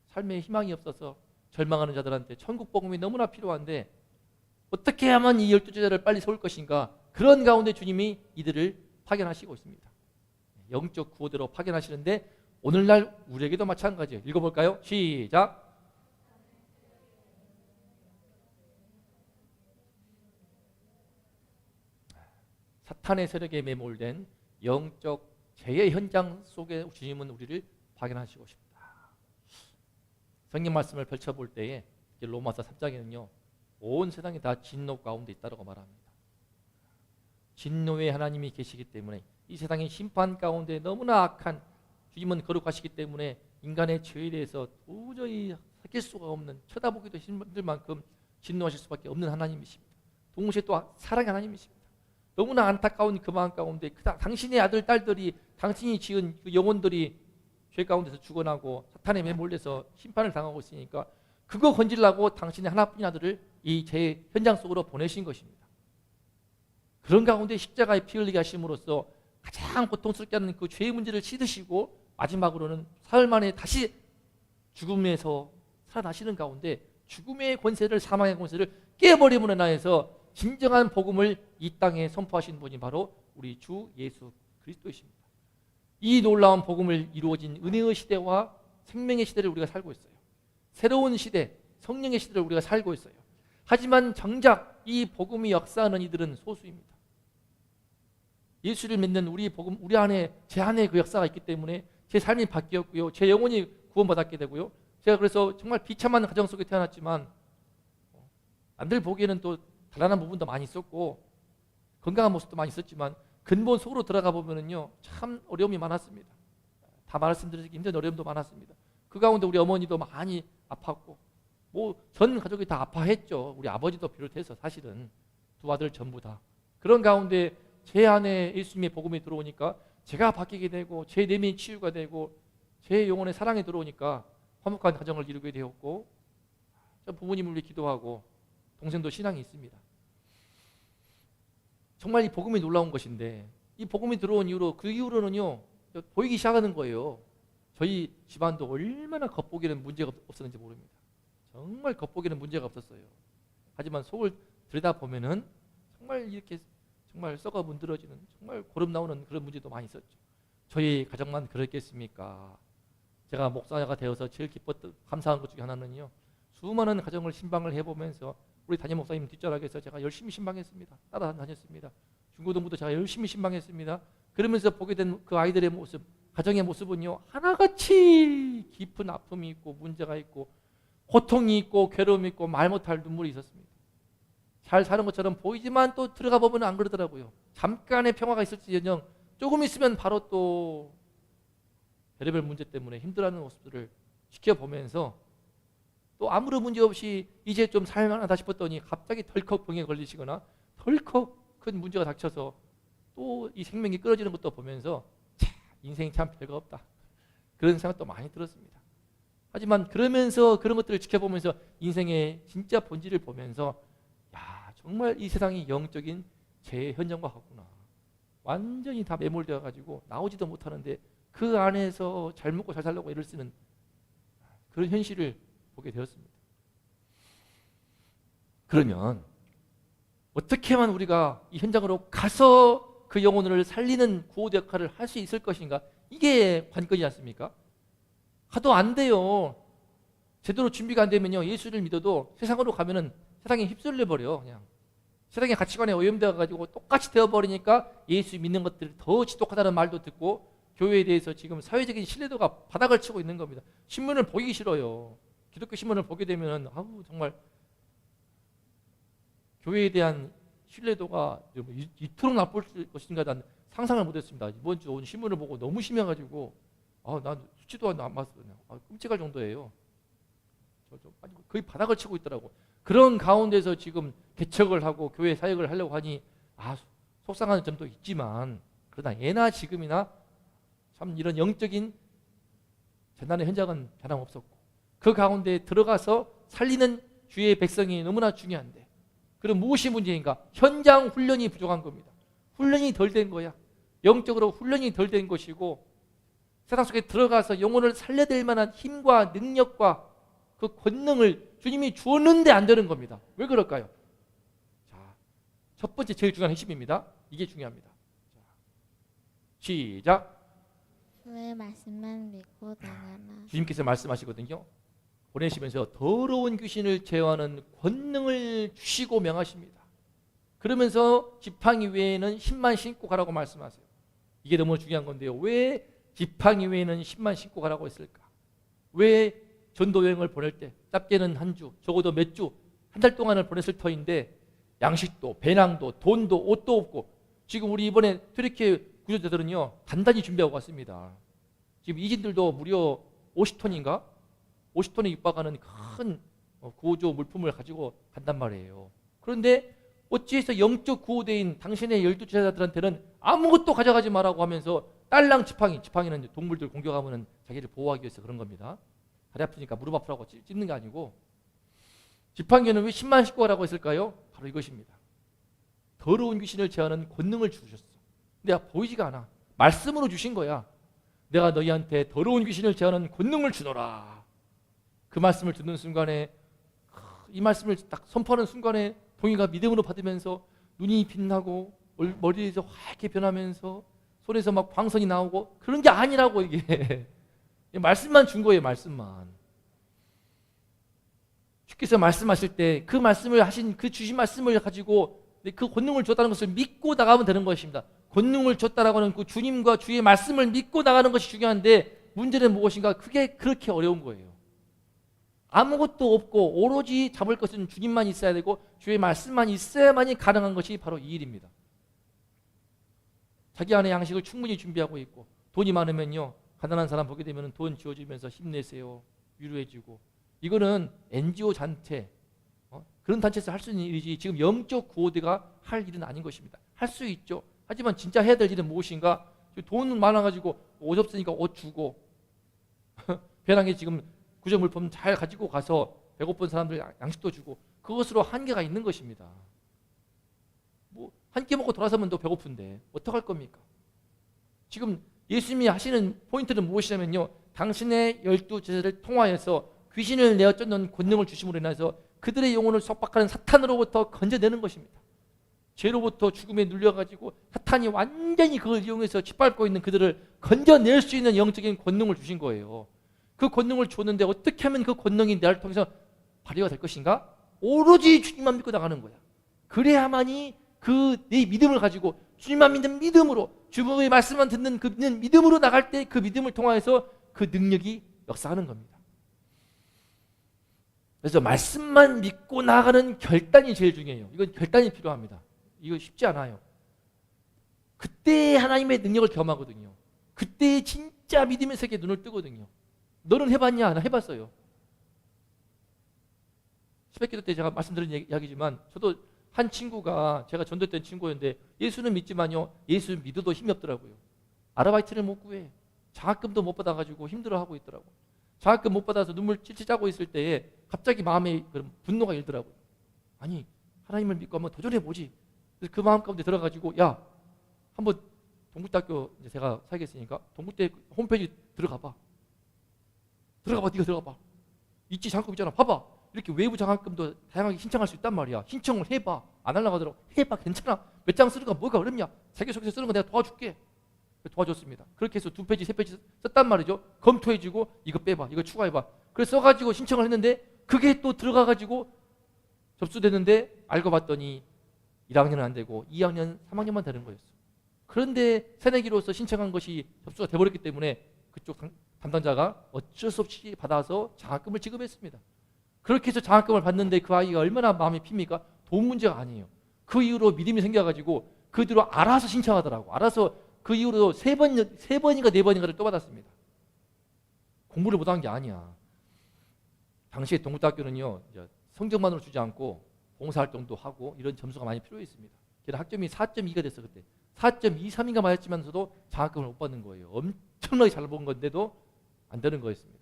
삶에 희망이 없어서 절망하는 자들한테 천국 복음이 너무나 필요한데 어떻게 해야만 이 12제자를 빨리 세울 것인가? 그런 가운데 주님이 이들을 파견하시고 있습니다. 영적 구호대로 파견하시는데 오늘날 우리에게도 마찬가지예요. 읽어볼까요? 시작. 사탄의 세력에 매몰된 영적 재해 현장 속에 주님은 우리를 파견하시고 싶다. 성경 말씀을 펼쳐볼 때에 로마서 3장에는요. 온 세상이 다 진노 가운데 있다고 말합니다. 진노의 하나님이 계시기 때문에 이 세상의 심판 가운데 너무나 악한 주님은 거룩하시기 때문에 인간의 죄에 대해서 도저히 살필 수가 없는 쳐다보기도 힘들 만큼 진노하실 수밖에 없는 하나님이십니다. 동시에 또 사랑의 하나님이십니다. 너무나 안타까운 그 마음 가운데 당신의 아들, 딸들이 당신이 지은 그 영혼들이 죄 가운데서 죽어나고 사탄에 매몰려서 심판을 당하고 있으니까 그거 건지려고 당신의 하나뿐인 아들을 이 제 현장 속으로 보내신 것입니다. 그런 가운데 십자가에 피 흘리게 하심으로써 가장 고통스럽게 하는 그 죄의 문제를 씻으시고 마지막으로는 사흘 만에 다시 죽음에서 살아나시는 가운데 죽음의 권세를 사망의 권세를 깨버림으로 인하여서 진정한 복음을 이 땅에 선포하신 분이 바로 우리 주 예수 그리스도이십니다. 이 놀라운 복음을 이루어진 은혜의 시대와 생명의 시대를 우리가 살고 있어요. 새로운 시대, 성령의 시대를 우리가 살고 있어요. 하지만 정작 이 복음이 역사하는 이들은 소수입니다. 예수를 믿는 우리 복음, 우리 안에 제 안에 그 역사가 있기 때문에 제 삶이 바뀌었고요. 제 영혼이 구원받았게 되고요. 제가 그래서 정말 비참한 가정 속에 태어났지만 남들 보기에는 또 단단한 부분도 많이 있었고 건강한 모습도 많이 있었지만 근본 속으로 들어가 보면은요 참 어려움이 많았습니다. 다 말씀드리기 힘든 어려움도 많았습니다. 그 가운데 우리 어머니도 많이 아팠고 뭐 전 가족이 다 아파했죠. 우리 아버지도 비롯해서 사실은 두 아들 전부 다. 그런 가운데 제 안에 예수님의 복음이 들어오니까 제가 바뀌게 되고 제 내면이 치유가 되고 제 영혼의 사랑이 들어오니까 화목한 가정을 이루게 되었고 부모님을 위해 기도하고 동생도 신앙이 있습니다. 정말 이 복음이 놀라운 것인데 이 복음이 들어온 이후로 그 이후로는요 보이기 시작하는 거예요. 저희 집안도 얼마나 겉보기에는 문제가 없었는지 모릅니다. 정말 겉보기에는 문제가 없었어요. 하지만 속을 들여다보면은 정말 이렇게 정말 썩어 문드러지는 정말 고름 나오는 그런 문제도 많이 있었죠. 저희 가정만 그랬겠습니까? 제가 목사가 되어서 제일 기뻤던 감사한 것 중에 하나는요. 수많은 가정을 신방을 해보면서 우리 담임 목사님 뒷자락에서 제가 열심히 신방했습니다. 따라다녔습니다. 중고등부도 제가 열심히 신방했습니다. 그러면서 보게 된 그 아이들의 모습, 가정의 모습은요. 하나같이 깊은 아픔이 있고 문제가 있고 고통이 있고 괴로움이 있고 말 못할 눈물이 있었습니다. 잘 사는 것처럼 보이지만 또 들어가 보면 안 그러더라고요. 잠깐의 평화가 있을지언정 조금 있으면 바로 또 별의별 문제 때문에 힘들어하는 모습들을 지켜보면서 또 아무런 문제 없이 이제 좀 살만하다 싶었더니 갑자기 덜컥 병에 걸리시거나 덜컥 큰 문제가 닥쳐서 또 이 생명이 끊어지는 것도 보면서 인생이 참 별거 없다. 그런 생각도 많이 들었습니다. 하지만 그러면서 그런 것들을 지켜보면서 인생의 진짜 본질을 보면서 야 정말 이 세상이 영적인 제 현장과 같구나. 완전히 다 매몰되어 가지고 나오지도 못하는데 그 안에서 잘 먹고 잘 살려고 애를 쓰는 그런 현실을 보게 되었습니다. 그러면 어떻게만 우리가 이 현장으로 가서 그 영혼을 살리는 구호대 역할을 할 수 있을 것인가? 이게 관건이지 않습니까? 가도 안 돼요. 제대로 준비가 안 되면요, 예수를 믿어도 세상으로 가면은 세상에 휩쓸려 버려. 그냥 세상의 가치관에 오염되어 가지고 똑같이 되어 버리니까 예수 믿는 것들이 더 지독하다는 말도 듣고 교회에 대해서 지금 사회적인 신뢰도가 바닥을 치고 있는 겁니다. 신문을 보기 싫어요. 기독교 신문을 보게 되면은 아우 정말 교회에 대한 신뢰도가 이토록 나쁠 것인가 난 상상을 못했습니다. 이번 주 온 신문을 보고 너무 심해가지고 난 수치도 안 봤어요. 끔찍할 정도예요. 거의 바닥을 치고 있더라고. 그런 가운데서 지금 개척을 하고 교회 사역을 하려고 하니 속상한 점도 있지만 그러나 예나 지금이나 참 이런 영적인 재난의 현장은 변함없었고 그 가운데 들어가서 살리는 주의 백성이 너무나 중요한데 그럼 무엇이 문제인가? 현장 훈련이 부족한 겁니다. 훈련이 덜 된 거야. 영적으로 훈련이 덜 된 것이고 세상 속에 들어가서 영혼을 살려낼 만한 힘과 능력과 그 권능을 주님이 주었는데 안 되는 겁니다. 왜 그럴까요? 자, 첫 번째 제일 중요한 핵심입니다. 이게 중요합니다. 자, 시작. 주의 말씀만 믿고 나가라. 주님께서 말씀하시거든요. 보내시면서 더러운 귀신을 제어하는 권능을 주시고 명하십니다. 그러면서 지팡이 외에는 힘만 신고 가라고 말씀하세요. 이게 너무 중요한 건데요. 왜 지팡이 외에는 힘만 신고 가라고 했을까? 왜 전도 여행을 보낼 때 짧게는 한 주, 적어도 몇 주, 한 달 동안을 보냈을 터인데 양식도, 배낭도, 돈도, 옷도 없고 지금 우리 이번에 튀르키예 구조대들은요 단단히 준비하고 갔습니다. 지금 이진들도 무려 50톤인가? 50톤에 육박하는 큰 구호조 물품을 가지고 간단 말이에요. 그런데 어찌해서 영적 구호대인 당신의 12제자들한테는 아무것도 가져가지 말라고 하면서 딸랑 지팡이는 동물들 공격하면 자기를 보호하기 위해서 그런 겁니다. 다리 아프니까 무릎 아프라고 찢는 게 아니고 지팡이는 왜 10만 싣고 가라고 했을까요? 바로 이것입니다. 더러운 귀신을 제하는 권능을 주셨어. 내가 보이지가 않아. 말씀으로 주신 거야. 내가 너희한테 더러운 귀신을 제하는 권능을 주노라. 그 말씀을 듣는 순간에 이 말씀을 딱 선포하는 순간에 동이가 믿음으로 받으면서 눈이 빛나고 머리에서 하얗게 변하면서 손에서 막 광선이 나오고 그런 게 아니라고 이게 말씀만 준 거예요. 말씀만. 주께서 말씀하실 때 그 말씀을 하신 그 주신 말씀을 가지고 그 권능을 줬다는 것을 믿고 나가면 되는 것입니다. 권능을 줬다라고 하는 그 주님과 주의 말씀을 믿고 나가는 것이 중요한데 문제는 무엇인가? 그게 그렇게 어려운 거예요. 아무것도 없고 오로지 잡을 것은 주님만 있어야 되고 주의 말씀만 있어야만이 가능한 것이 바로 이 일입니다. 자기 안에 양식을 충분히 준비하고 있고 돈이 많으면요 가난한 사람 보게 되면 돈 지어주면서 힘내세요 위로해주고 이거는 NGO 단체 그런 단체에서 할 수 있는 일이지 지금 영적 구호대가 할 일은 아닌 것입니다. 할 수 있죠. 하지만 진짜 해야 될 일은 무엇인가? 돈 많아가지고 옷 없으니까 옷 주고 배낭에 지금 구조물품 잘 가지고 가서 배고픈 사람들 양식도 주고 그것으로 한계가 있는 것입니다. 뭐 한 끼 먹고 돌아서면 또 배고픈데 어떡할 겁니까? 지금 예수님이 하시는 포인트는 무엇이냐면요. 당신의 12제자를 통하여서 귀신을 내어 쫓는 권능을 주심으로 인해서 그들의 영혼을 속박하는 사탄으로부터 건져내는 것입니다. 죄로부터 죽음에 눌려가지고 사탄이 완전히 그걸 이용해서 짓밟고 있는 그들을 건져낼 수 있는 영적인 권능을 주신 거예요. 그 권능을 줬는데 어떻게 하면 그 권능이 나를 통해서 발휘가 될 것인가? 오로지 주님만 믿고 나가는 거야. 그래야만이 그 내 믿음을 가지고 주님만 믿는 믿음으로 주님의 말씀만 듣는 그 믿음으로 나갈 때 그 믿음을 통하여서 그 능력이 역사하는 겁니다. 그래서 말씀만 믿고 나가는 결단이 제일 중요해요. 이건 결단이 필요합니다. 이거 쉽지 않아요. 그때 하나님의 능력을 경험하거든요. 그때 진짜 믿음의 세계에 눈을 뜨거든요. 너는 해봤냐? 나 해봤어요. 새벽기도 때 제가 말씀드린 이야기지만 저도 한 친구가 제가 전도했던 친구였는데 예수는 믿지만요. 예수 믿어도 힘이 없더라고요. 아르바이트를 못 구해. 장학금도 못 받아가지고 힘들어하고 있더라고요. 장학금 못 받아서 눈물 찔찔 짜고 있을 때에 갑자기 마음에 그런 분노가 일더라고요. 아니 하나님을 믿고 한번 도전해보지. 그래서 그 마음 가운데 들어가지고 야 한번 동국대학교 이제 제가 살겠으니까 동국대 홈페이지 들어가봐. 네가 들어가봐. 있지 장학금 있잖아. 봐봐. 이렇게 외부 장학금도 다양하게 신청할 수 있단 말이야. 신청을 해봐. 안 하려고 하더라고. 해봐. 괜찮아. 몇 장 쓰는 거 뭐가 어렵냐. 자기소개서 쓰는 거 내가 도와줄게. 도와줬습니다. 그렇게 해서 2페이지, 3페이지 썼단 말이죠. 검토해주고 이거 빼봐. 이거 추가해봐. 그래서 써가지고 신청을 했는데 그게 또 들어가가지고 접수됐는데 알고 봤더니 1학년은 안 되고 2학년, 3학년만 되는 거였어. 그런데 새내기로서 신청한 것이 접수가 돼버렸기 때문에 그쪽 담당자가 어쩔 수 없이 받아서 장학금을 지급했습니다. 그렇게 해서 장학금을 받는데 그 아이가 얼마나 마음이 핍니까? 돈 문제가 아니에요. 그 이후로 믿음이 생겨가지고 그 뒤로 알아서 신청하더라고. 알아서 그 이후로 세 번인가 네 번인가를 또 받았습니다. 공부를 못한 게 아니야. 당시에 동국대학교는요, 성적만으로 주지 않고 봉사활동도 하고 이런 점수가 많이 필요했습니다. 걔는 학점이 4.2가 됐어 그때. 4.23인가 맞았지만서도 장학금을 못 받는 거예요. 엄청나게 잘 본 건데도 안 되는 거였습니다.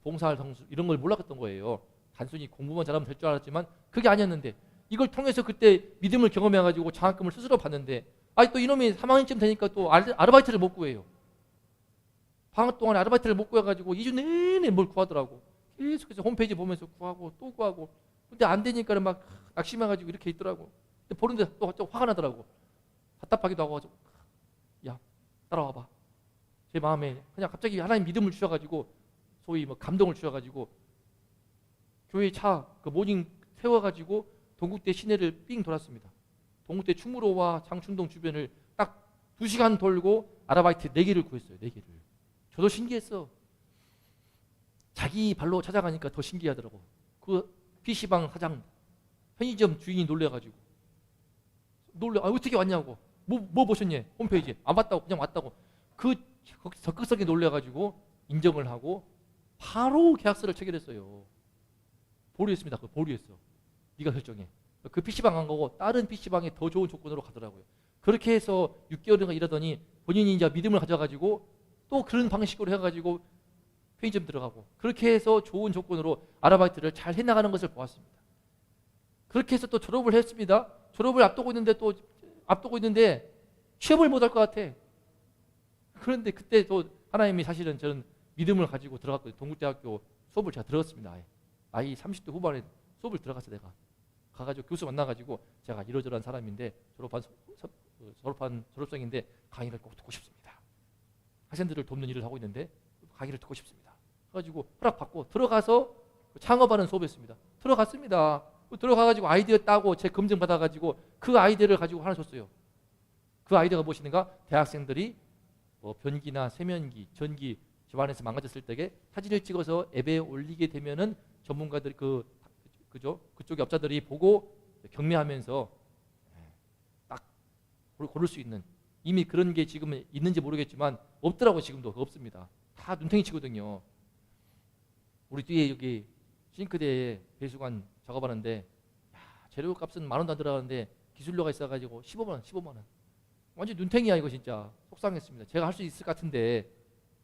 봉사활동 이런 걸 몰랐던 거예요. 단순히 공부만 잘하면 될 줄 알았지만 그게 아니었는데 이걸 통해서 그때 믿음을 경험해가지고 장학금을 스스로 받는데 또 이놈이 3학년쯤 되니까 또 아르바이트를 못 구해요. 방학 동안에 아르바이트를 못 구해가지고 2주 내내 뭘 구하더라고. 계속해서 홈페이지 보면서 구하고 또 구하고. 근데 안 되니까 막 낙심해가지고 이렇게 있더라고. 근데 보는데 또 화가 나더라고. 답답하기도 하고. 야, 따라와봐. 제 마음에 그냥 갑자기 하나님 믿음을 주셔가지고 소위 뭐 감동을 주셔가지고 교회 차 그 모닝 세워가지고 동국대 시내를 삥 돌았습니다. 동국대 충무로와 장춘동 주변을 딱 2시간 돌고 아르바이트 4개를 구했어요. 4개를. 저도 신기했어. 자기 발로 찾아가니까 더 신기하더라고. 그 PC방 사장, 편의점 주인이 놀래가지고 어떻게 왔냐고. 뭐 보셨니? 홈페이지 안 봤다고. 그냥 왔다고. 그 적극성에 놀래가지고 인정을 하고 바로 계약서를 체결했어요. 보류했습니다. 그거 보류했어. 네가 결정해. 그 PC방 간 거고 다른 PC방에 더 좋은 조건으로 가더라고요. 그렇게 해서 6개월인가 일하더니 본인이 이제 믿음을 가져가지고 또 그런 방식으로 해가지고 편의점 들어가고 그렇게 해서 좋은 조건으로 아르바이트를 잘 해나가는 것을 보았습니다. 그렇게 해서 또 졸업을 했습니다. 졸업을 앞두고 있는데 취업을 못할 것 같아. 그런데 그때 또 하나님이 사실은 저는 믿음을 가지고 들어갔거든요. 동국대학교 수업을 제가 들어갔습니다. 나이 30대 후반에 수업을 들어갔어 내가. 가가지고 교수 만나가지고 제가 이러저러한 사람인데 졸업생인데 강의를 꼭 듣고 싶습니다. 학생들을 돕는 일을 하고 있는데 강의를 듣고 싶습니다. 그래가지고 허락받고 들어가서 창업하는 수업이었습니다. 들어갔습니다. 들어가가지고 아이디어 따고 제 검증 받아가지고 그 아이디어를 가지고 하나 줬어요. 그 아이디어가 무엇인가? 대학생들이 뭐 변기나 세면기, 전기 집안에서 망가졌을 때에 사진을 찍어서 앱에 올리게 되면은 전문가들이 그쪽의 업자들이 보고 경매하면서 딱 고를 수 있는 이미 그런 게 지금 있는지 모르겠지만 없더라고. 지금도 없습니다. 다 눈탱이 치거든요. 우리 뒤에 여기 싱크대에 배수관 작업하는데 재료값은 10,000원도 안 들어가는데 기술료가 있어가지고 15만 원. 완전 눈탱이야 이거 진짜. 속상했습니다. 제가 할 수 있을 것 같은데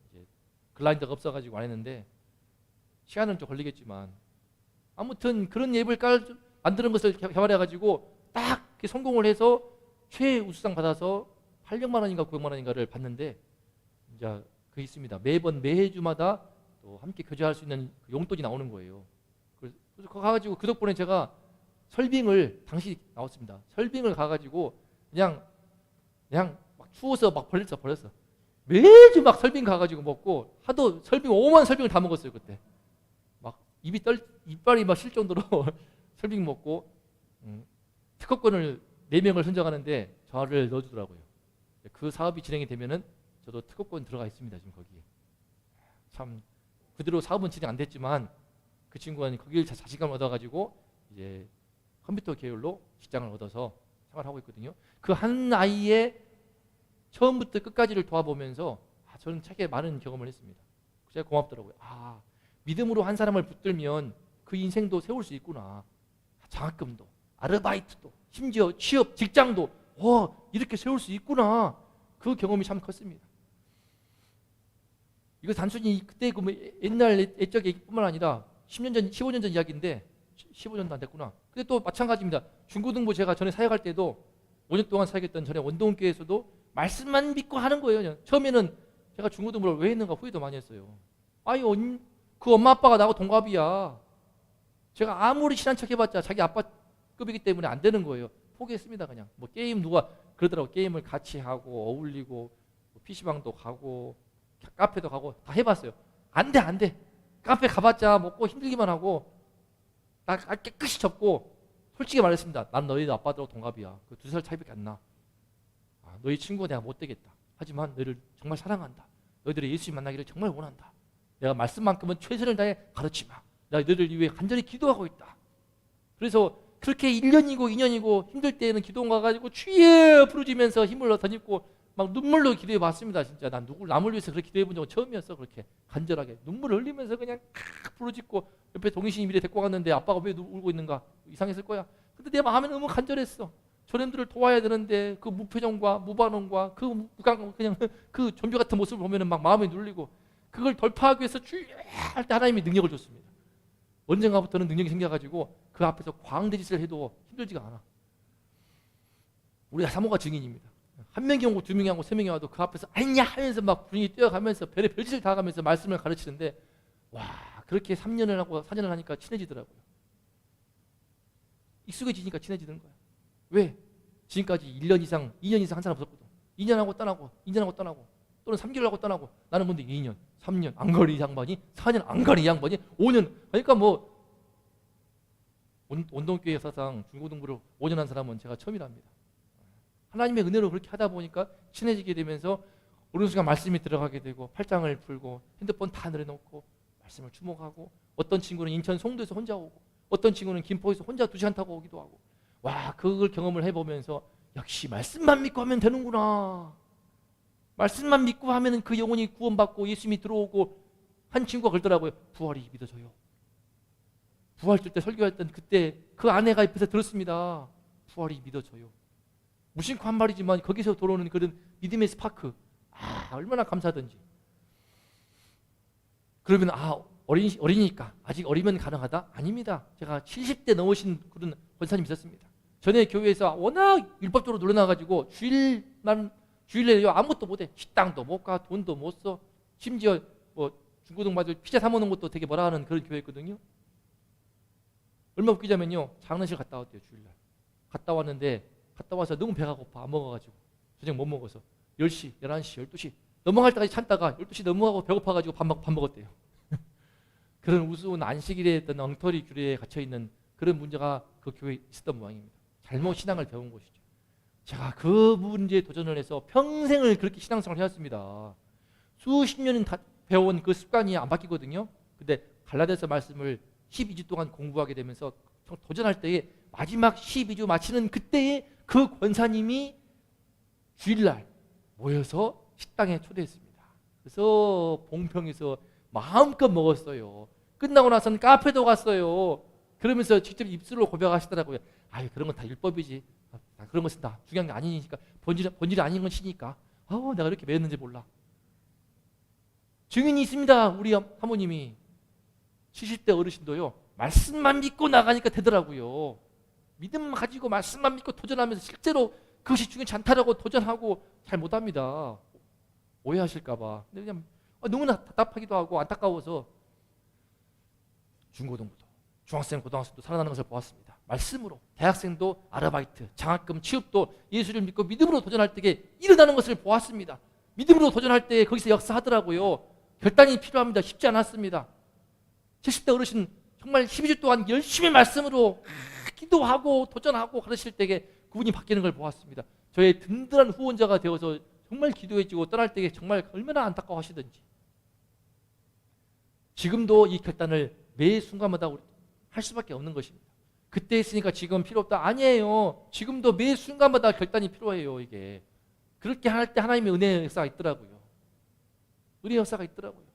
이제 글라인더가 없어가지고 안 했는데 시간은 좀 걸리겠지만 아무튼 그런 앱을 만드는 것을 개발해가지고 딱 성공을 해서 최우수상 받아서 800만 원인가 900만 원인가를 받는데 이제 그게 있습니다. 매주마다 또 함께 교제할 수 있는 용돈이 나오는 거예요. 그래서 가가지고 그 덕분에 제가 설빙을 당시 나왔습니다. 설빙을 가가지고 그냥 막 추워서 막 버렸어. 매주 막 설빙 가가지고 먹고 하도 설빙 5만 설빙을 다 먹었어요 그때. 막 이빨이 막 실 정도로 설빙 먹고 특허권을 4명을 선정하는데 저를 넣어주더라고요. 그 사업이 진행이 되면은 저도 특허권 들어가 있습니다 지금 거기에. 참 그대로 사업은 진행 안 됐지만 그 친구는 거기를 자신감을 얻어가지고 이제 컴퓨터 계열로 직장을 얻어서 생활하고 있거든요. 그 한 아이의 처음부터 끝까지를 도와보면서 저는 책에 많은 경험을 했습니다. 제가 고맙더라고요. 믿음으로 한 사람을 붙들면 그 인생도 세울 수 있구나. 장학금도, 아르바이트도, 심지어 취업, 직장도 이렇게 세울 수 있구나. 그 경험이 참 컸습니다. 이거 단순히 그때 옛날 애적 얘기뿐만 아니라 10년 전, 15년 전 이야기인데 15년도 안 됐구나. 근데 또 마찬가지입니다. 중고등부 제가 전에 사역할 때도 5년 동안 사역했던 전에 원동교회에서도 말씀만 믿고 하는 거예요. 그냥. 처음에는 제가 중고등부를 왜 했는가 후회도 많이 했어요. 아니 그 엄마 아빠가 나하고 동갑이야. 제가 아무리 친한 척 해봤자 자기 아빠 급이기 때문에 안 되는 거예요. 포기했습니다. 그냥 뭐 게임 누가 그러더라고. 게임을 같이 하고 어울리고 PC방도 가고 카페도 가고 다 해봤어요. 안 돼. 카페 가봤자 먹고 힘들기만 하고 나 깨끗이 접고 솔직히 말했습니다. 난 너희 아빠들하고 동갑이야. 그 2살 차이밖에 안 나. 너희 친구가 내가 못 되겠다. 하지만 너희를 정말 사랑한다. 너희들이 예수님 만나기를 정말 원한다. 내가 말씀만큼은 최선을 다해 가르치마. 내가 너희를 위해 간절히 기도하고 있다. 그래서 그렇게 1년이고 2년이고 힘들 때에는 기도원 가가지고 주여 부르짖으면서 힘을 덧입고 막 눈물로 기도해 봤습니다. 진짜 난 남을 위해서 그렇게 기도해 본 적은 처음이었어. 그렇게 간절하게 눈물을 흘리면서 그냥 부르짖고 옆에 동의신이 미리 데리고 갔는데 아빠가 왜 울고 있는가 이상했을 거야. 근데 내 마음에는 너무 간절했어. 저놈들을 도와야 되는데 그 무표정과 무반응과 그냥 그 좀비 같은 모습을 보면은 막 마음이 눌리고 그걸 돌파하기 위해서 주여 할 때 하나님이 능력을 줬습니다. 언젠가부터는 능력이 생겨가지고 그 앞에서 광대짓을 해도 힘들지가 않아. 우리가 사모가 증인입니다. 한 명이 오고 2명이 오고 3명이 와도 그 앞에서 아니냐 하면서 막 분위기 뛰어가면서 별짓을 다 하면서 말씀을 가르치는데 와 그렇게 3년을 하고 4년을 하니까 친해지더라고요. 익숙해지니까 친해지는 거야. 왜? 지금까지 1년 이상 2년 이상 한 사람 없었거든. 2년 하고 떠나고 2년 하고 떠나고 또는 3개월 하고 떠나고 나는 근데 2년 3년 안 가는 이 양반이 4년 안 가는 이 양반이 5년 그러니까 뭐 원동교회 사상 중고등부를 5년 한 사람은 제가 처음이랍니다. 하나님의 은혜로 그렇게 하다 보니까 친해지게 되면서 어느 순간 말씀이 들어가게 되고 팔짱을 풀고 핸드폰 다 내려놓고 말씀을 주목하고 어떤 친구는 인천 송도에서 혼자 오고 어떤 친구는 김포에서 혼자 2시간 타고 오기도 하고 와 그걸 경험을 해보면서 역시 말씀만 믿고 하면 되는구나. 말씀만 믿고 하면 그 영혼이 구원받고 예수님이 들어오고 한 친구가 그러더라고요. 부활이 믿어져요. 부활 줄 때 설교했던 그때 그 아내가 옆에서 들었습니다. 부활이 믿어져요. 무심코 한 말이지만 거기서 돌아오는 그런 믿음의 스파크 얼마나 감사하던지. 그러면 어리니까 아직 어리면 가능하다? 아닙니다. 제가 70대 넘으신 그런 권사님 있었습니다. 전에 교회에서 워낙 율법적으로 놀아나가지고 주일날요 아무것도 못해. 식당도 못 가, 돈도 못 써. 심지어 뭐 중고등부들 피자 사 먹는 것도 되게 뭐라 하는 그런 교회였거든요. 얼마 웃기자면요 장례식 갔다 왔대요. 주일날 갔다 왔는데 갔다 와서 너무 배가 고파 안 먹어가지고 저녁 못 먹어서 10시, 11시, 12시 넘어갈 때까지 참다가 12시 넘어가고 배고파가지고 밥 먹었대요. 그런 우스운 안식일에 있던 엉터리 규례에 갇혀있는 그런 문제가 그 교회에 있었던 모양입니다. 잘못 신앙을 배운 것이죠. 제가 그 문제에 도전을 해서 평생을 그렇게 신앙생활을 해왔습니다. 수십 년은 다 배워온 그 습관이 안 바뀌거든요. 근데 갈라디아서 말씀을 12주 동안 공부하게 되면서 도전할 때에 마지막 12주 마치는 그때에 그 권사님이 주일날 모여서 식당에 초대했습니다. 그래서 봉평에서 마음껏 먹었어요. 끝나고 나서는 카페도 갔어요. 그러면서 직접 입술로 고백하시더라고요. 아유 그런 건 다 율법이지. 그런 것은 다 중요한 게 아니니까 본질이 아닌 건 시니까. 내가 이렇게 매였는지 몰라. 증인이 있습니다. 우리 사모님이 70대 어르신도요. 말씀만 믿고 나가니까 되더라고요. 믿음 가지고 말씀만 믿고 도전하면서 실제로 그것이 중요치 않다라고 도전하고 잘 못합니다. 오해하실까 봐. 근데 그냥 너무나 답답하기도 하고 안타까워서 중고등부도 중학생, 고등학생도 살아나는 것을 보았습니다. 말씀으로 대학생도 아르바이트, 장학금, 취업도 예수를 믿고 믿음으로 도전할 때에 일어나는 것을 보았습니다. 믿음으로 도전할 때 거기서 역사하더라고요. 결단이 필요합니다. 쉽지 않았습니다. 70대 어르신 정말 12주 동안 열심히 말씀으로 기도하고 도전하고 가르칠 때에 그분이 바뀌는 걸 보았습니다. 저의 든든한 후원자가 되어서 정말 기도해주고 떠날 때에 정말 얼마나 안타까워하시던지. 지금도 이 결단을 매 순간마다 할 수밖에 없는 것입니다. 그때 했으니까 지금 필요 없다. 아니에요. 지금도 매 순간마다 결단이 필요해요. 이게 그렇게 할 때 하나님의 은혜의 역사가 있더라고요. 은혜의 역사가 있더라고요.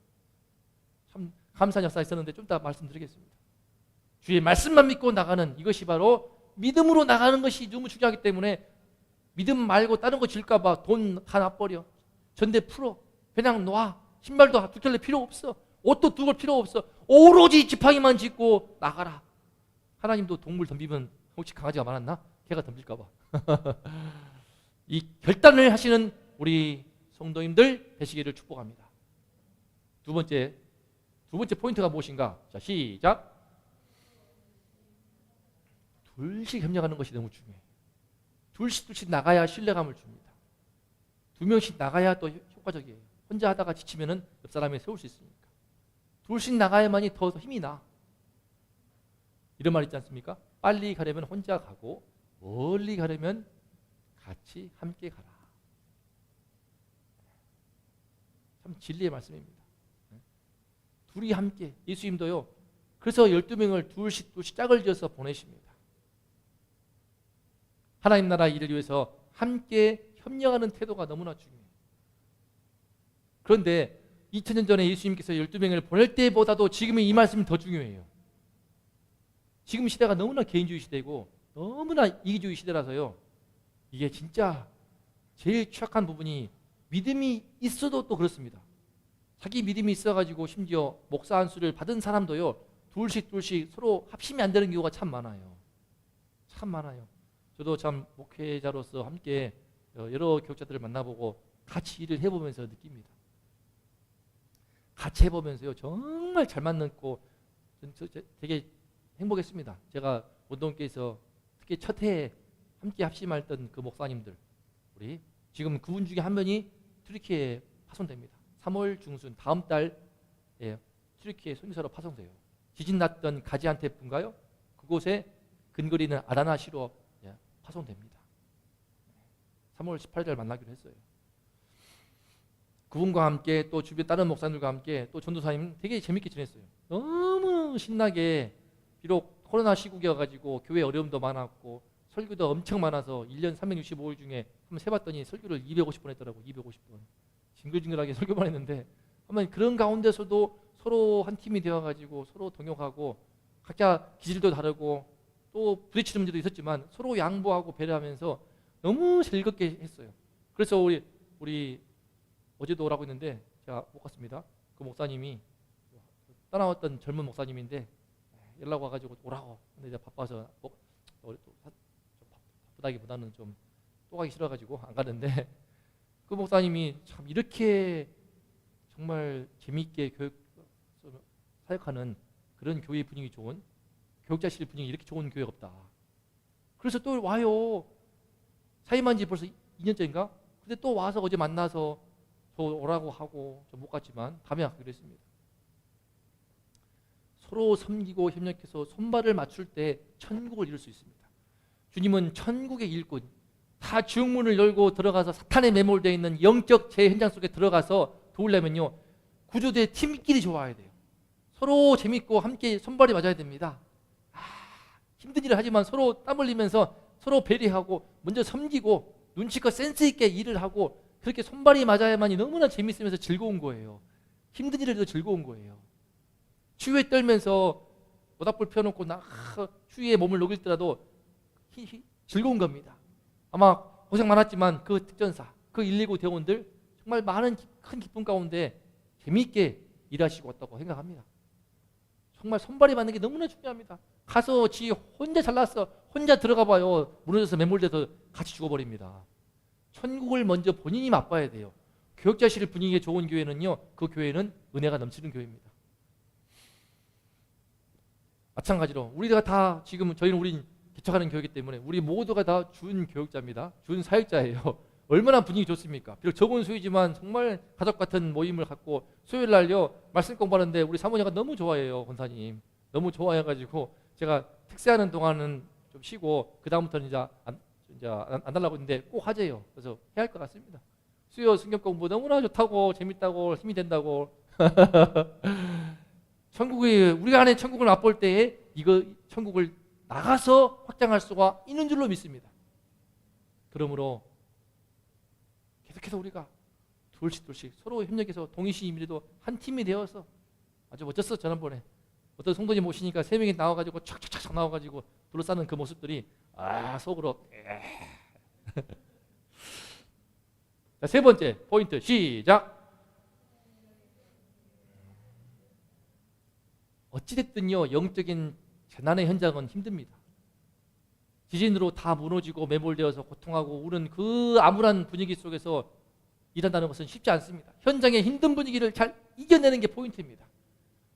참 감사한 역사가 있었는데 좀 이따 말씀드리겠습니다. 주의 말씀만 믿고 나가는 이것이 바로 믿음으로 나가는 것이 너무 중요하기 때문에 믿음 말고 다른 거 질까 봐 돈 하나 버려. 전대 풀어. 그냥 놔. 신발도 2켤레 필요 없어. 옷도 2벌 필요 없어. 오로지 지팡이만 짚고 나가라. 하나님도 동물 덤비면 혹시 강아지가 많았나? 개가 덤빌까 봐. 이 결단을 하시는 우리 성도님들 되시기를 축복합니다. 두 번째 포인트가 무엇인가? 자, 시작. 둘씩 협력하는 것이 너무 중요해요. 둘씩 나가야 신뢰감을 줍니다. 두 명씩 나가야 또 효과적이에요. 혼자 하다가 지치면은 옆 사람이 세울 수 있으니까. 둘씩 나가야만이 더 힘이 나. 이런 말 있지 않습니까? 빨리 가려면 혼자 가고 멀리 가려면 같이 함께 가라. 참 진리의 말씀입니다. 둘이 함께, 예수님도요. 그래서 12명을 둘씩 짝을 지어서 보내십니다. 하나님 나라 일을 위해서 함께 협력하는 태도가 너무나 중요해요. 그런데 2000년 전에 예수님께서 12명을 보낼 때보다도 지금의 이 말씀이 더 중요해요. 지금 시대가 너무나 개인주의 시대고 너무나 이기주의 시대라서요. 이게 진짜 제일 취약한 부분이 믿음이 있어도 또 그렇습니다. 자기 믿음이 있어가지고 심지어 목사 안수를 받은 사람도요. 둘씩 서로 합심이 안 되는 경우가 참 많아요. 참 많아요. 저도 참 목회자로서 함께 여러 교육자들을 만나보고 같이 일을 해보면서 느낍니다. 같이 해보면서요. 정말 잘 맞는고 되게 행복했습니다. 제가 원동교에서 특히 첫 해에 함께 합심했던 그 목사님들, 우리 지금 그분 중에 한 분이 튀르키예에 파송됩니다. 3월 중순 다음 달에 튀르키예 선교사로 파송돼요. 지진 났던 가지안테프인가요? 그곳에 근거리는 아다나시로 파송됩니다. 3월 18일 만나기로 했어요. 그분과 함께 또 주변 다른 목사님들과 함께 또 전도사님 되게 재밌게 지냈어요. 너무 신나게, 비록 코로나 시국이어가지고 교회 어려움도 많았고 설교도 엄청 많아서 1년 365일 중에 한번 세봤더니 설교를 250번 했더라고. 250번. 징글징글하게 설교만 했는데 한번 그런 가운데서도 서로 한 팀이 되어가지고 서로 동역하고 각자 기질도 다르고 또 부딪히는 문제도 있었지만 서로 양보하고 배려하면서 너무 즐겁게 했어요. 그래서 우리 어제도 오라고 했는데 제가 못 갔습니다. 그 목사님이 떠나왔던 젊은 목사님인데 연락 와가지고 오라고. 근데 이제 바빠서 바쁘다기보다는 좀 또 가기 싫어가지고 안 가는데 그 목사님이 참 이렇게 정말 재미있게 사역하는 그런 교회 분위기 좋은 교육자실 분위기 이렇게 좋은 교회 없다. 그래서 또 와요. 사임한 지 벌써 2년째인가? 근데 또 와서 어제 만나서 저 오라고 하고 저 못 갔지만 다음에 가기로 했습니다. 서로 섬기고 협력해서 손발을 맞출 때 천국을 이룰 수 있습니다. 주님은 천국의 일꾼, 다 지옥문을 열고 들어가서 사탄에 매몰되어 있는 영적 제 현장 속에 들어가서 도우려면요. 구조대 팀끼리 좋아야 돼요. 서로 재밌고 함께 손발이 맞아야 됩니다. 힘든 일을 하지만 서로 땀 흘리면서 서로 배려하고 먼저 섬기고 눈치껏 센스 있게 일을 하고 그렇게 손발이 맞아야만이 너무나 재밌으면서 즐거운 거예요. 힘든 일을 해도 즐거운 거예요. 추위에 떨면서 모닥불 펴놓고 추위에 몸을 녹일더라도 즐거운 겁니다. 아마 고생 많았지만 그 특전사, 그 119 대원들 정말 많은 큰 기쁨 가운데 재미있게 일하시고 왔다고 생각합니다. 정말 손발이 맞는 게 너무나 중요합니다. 가서 지 혼자 잘났어. 혼자 들어가 봐요. 무너져서 매몰돼서 같이 죽어버립니다. 천국을 먼저 본인이 맛봐야 돼요. 교육자실 분위기가 좋은 교회는요. 그 교회는 은혜가 넘치는 교회입니다. 마찬가지로 우리가 다 지금 저희는 우린 개척하는 교회이기 때문에 우리 모두가 다 준 교육자입니다. 준 사역자예요. 얼마나 분위기 좋습니까? 비록 적은 수이지만 정말 가족 같은 모임을 갖고 수요일 날요 말씀 공부하는데 우리 사모님가 너무 좋아해요. 권사님 너무 좋아해가지고 제가 특세하는 동안은 좀 쉬고 그 다음부터는 이제 안 달라고 했는데 꼭 하재요. 그래서 해야 할 것 같습니다. 수요 성경 공부 너무나 좋다고 재밌다고 힘이 된다고. 천국이 우리가 안에 천국을 맛볼 때에 이거 천국을 나가서 확장할 수가 있는 줄로 믿습니다. 그러므로 계속해서 우리가 둘씩 서로 협력해서 동이시임이라도 한 팀이 되어서 아주 멋졌어. 지난번에 어떤 성도님 오시니까 3명이 나와가지고 촥촥촥 나와가지고 둘러싸는 그 모습들이 속으로 자, 세 번째 포인트 시작. 어찌됐든요 영적인 재난의 현장은 힘듭니다. 지진으로 다 무너지고 매몰되어서 고통하고 우는 그 암울한 분위기 속에서 일한다는 것은 쉽지 않습니다. 현장의 힘든 분위기를 잘 이겨내는 게 포인트입니다.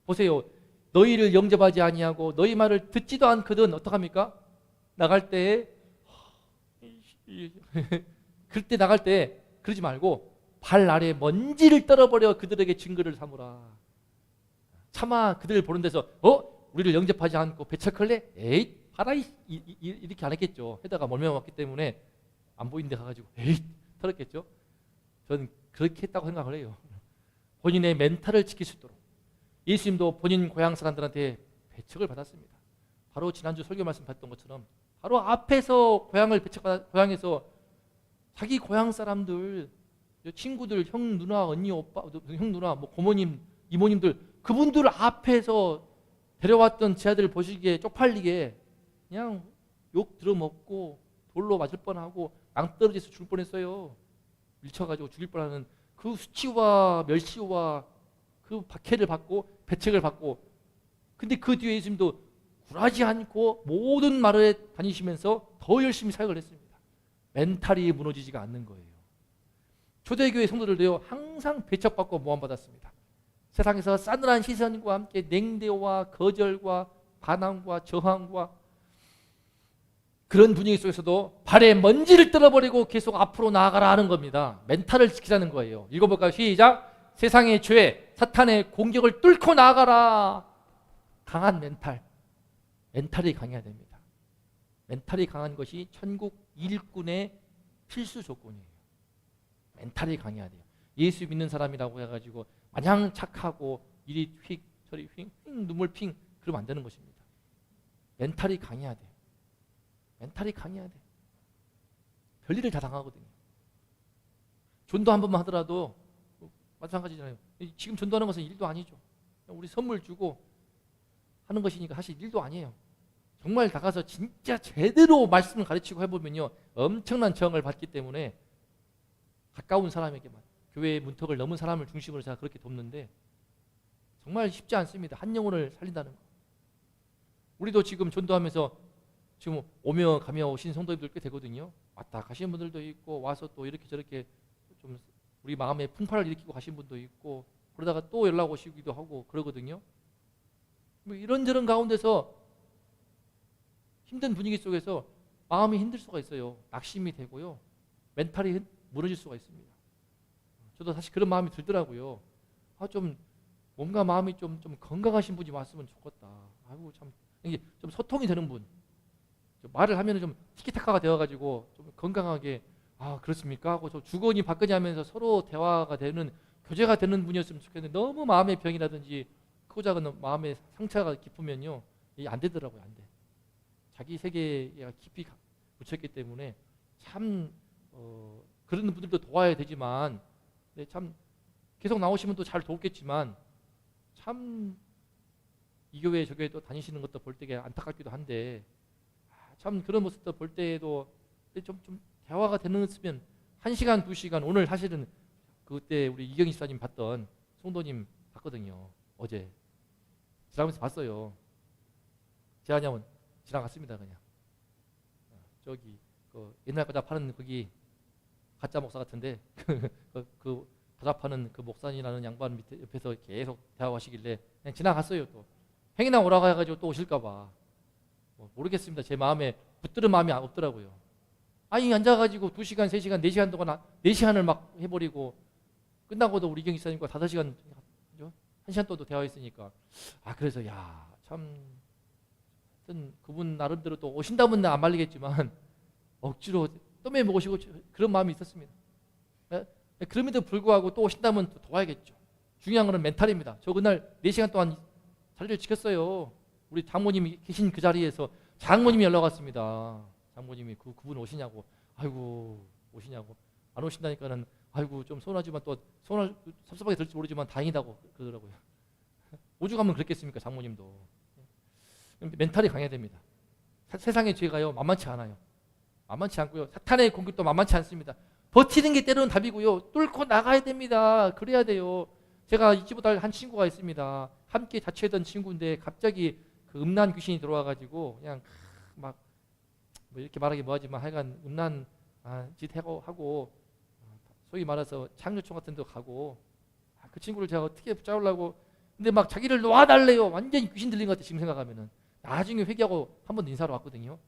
보세요. 너희를 영접하지 아니하고 너희 말을 듣지도 않거든 어떡합니까? 나갈 때 그럴 때 나갈 때 그러지 말고 발 아래 먼지를 떨어버려 그들에게 증거를 삼으라. 차마 그들을 보는 데서 우리를 영접하지 않고 배척할래? 에이 하라 이렇게 안 했겠죠. 해다가 멀면 왔기 때문에 안 보이는 데 가가지고 에이 털었겠죠. 저는 그렇게 했다고 생각을 해요. 본인의 멘탈을 지킬 수 있도록 예수님도 본인 고향 사람들한테 배척을 받았습니다. 바로 지난주 설교 말씀 봤던 것처럼 바로 앞에서 고향에서 자기 고향 사람들 친구들 형 누나 언니 오빠 형 누나 뭐 고모님 이모님들 그분들 앞에서 데려왔던 제 아들을 보시기에 쪽팔리게 그냥 욕 들어먹고 돌로 맞을 뻔하고 낭떠러지에서 죽을 뻔했어요. 밀쳐가지고 죽일 뻔하는 그 수치와 멸시와 그 박해를 받고 배척을 받고 근데 그 뒤에 예수님도 굴하지 않고 모든 말에 다니시면서 더 열심히 사역을 했습니다. 멘탈이 무너지지가 않는 거예요. 초대교회 성도들도요 항상 배척받고 모함받았습니다. 세상에서 싸늘한 시선과 함께 냉대와 거절과 반항과 저항과 그런 분위기 속에서도 발에 먼지를 떨어버리고 계속 앞으로 나아가라 하는 겁니다. 멘탈을 지키라는 거예요. 읽어볼까요? 시작. 세상의 죄, 사탄의 공격을 뚫고 나아가라. 강한 멘탈이 강해야 됩니다. 멘탈이 강한 것이 천국 일꾼의 필수 조건이에요. 멘탈이 강해야 돼요. 예수 믿는 사람이라고 해가지고 마냥 착하고 이리 휙 저리 휙 눈물 핑 그러면 안 되는 것입니다. 멘탈이 강해야 돼요. 멘탈이 강해야 돼. 별일을 다 당하거든요. 전도 한 번만 하더라도 마찬가지잖아요. 지금 전도하는 것은 일도 아니죠. 우리 선물 주고 하는 것이니까 사실 일도 아니에요. 정말 나가서 진짜 제대로 말씀을 가르치고 해보면요 엄청난 저항을 받기 때문에 가까운 사람에게만 교회의 문턱을 넘은 사람을 중심으로 제가 그렇게 돕는데 정말 쉽지 않습니다. 한 영혼을 살린다는 거. 우리도 지금 전도하면서 지금 오며 가며 오신 성도님들 꽤 되거든요. 왔다 가시는 분들도 있고 와서 또 이렇게 저렇게 좀 우리 마음에 풍파를 일으키고 가신 분도 있고 그러다가 또 연락 오시기도 하고 그러거든요. 뭐 이런저런 가운데서 힘든 분위기 속에서 마음이 힘들 수가 있어요. 낙심이 되고요. 멘탈이 무너질 수가 있습니다. 저도 사실 그런 마음이 들더라고요. 좀 뭔가 마음이 좀 건강하신 분이 왔으면 좋겠다. 아이고 참 이게 좀 소통이 되는 분. 말을 하면은 좀 티키타카가 되어가지고 좀 건강하게 그렇습니까? 하고 좀 주거니 받거니 하면서 서로 대화가 되는 교제가 되는 분이었으면 좋겠는데 너무 마음의 병이라든지 크고 작은 마음의 상처가 깊으면요 이게 안 되더라고요. 안 돼. 자기 세계에 깊이 묻혔기 때문에 참 그런 분들도 도와야 되지만 참 계속 나오시면 또 잘 도우겠지만 참 이 교회 저 교회 또 다니시는 것도 볼 때가 안타깝기도 한데 참 그런 모습도 볼 때에도 좀 대화가 되는 1시간 2시간 오늘 사실은 그때 우리 이경희 집사님 봤던 성도님 봤거든요. 어제 지나가면서 봤어요. 제가 지나갔습니다. 그냥 저기 그 옛날 과자 파는 거기 가짜 목사 같은데 그 과자 파는 그 목사님이라는 양반 밑에 옆에서 계속 대화하시길래 그냥 지나갔어요. 또 행이나 오라고 해가지고 또 오실까봐 모르겠습니다. 제 마음에 붙들은 마음이 없더라고요. 앉아가지고 2시간, 3시간, 4시간 동안 4시간을 막 해버리고 끝나고도 우리 이경희 집사님과 5시간, 1시간 또도 대화했으니까 그래서 참 그분 나름대로 또 오신다면 안 말리겠지만 억지로 떠매 먹으시고 그런 마음이 있었습니다. 그럼에도 불구하고 또 오신다면 또 도와야겠죠. 중요한 거는 멘탈입니다. 저 그날 4시간 동안 자리를 지켰어요. 우리 장모님이 계신 그 자리에서 장모님이 연락 왔습니다. 장모님이 그분 오시냐고. 아이고 오시냐고. 안 오신다니까는 아이고 좀 서운하지만 또 섭섭하게 들지 모르지만 다행이다고 그러더라고요. 오죽하면 그랬겠습니까 장모님도. 멘탈이 강해야 됩니다. 세상의 죄가요 만만치 않아요. 만만치 않고요. 사탄의 공격도 만만치 않습니다. 버티는 게 때로는 답이고요. 뚫고 나가야 됩니다. 그래야 돼요. 제가 잊지 못할 한 친구가 있습니다. 함께 자취하던 친구인데 갑자기 그 음란 귀신이 들어와가지고 그냥 막 뭐 이렇게 말하기 뭐하지만 하여간 음란 짓 하고 소위 말해서 창조총 같은 데 가고 그 친구를 제가 어떻게 붙잡으려고 근데 막 자기를 놓아달래요. 완전히 귀신 들린 것 같아 지금 생각하면은. 나중에 회개하고 한 번 인사로 왔거든요.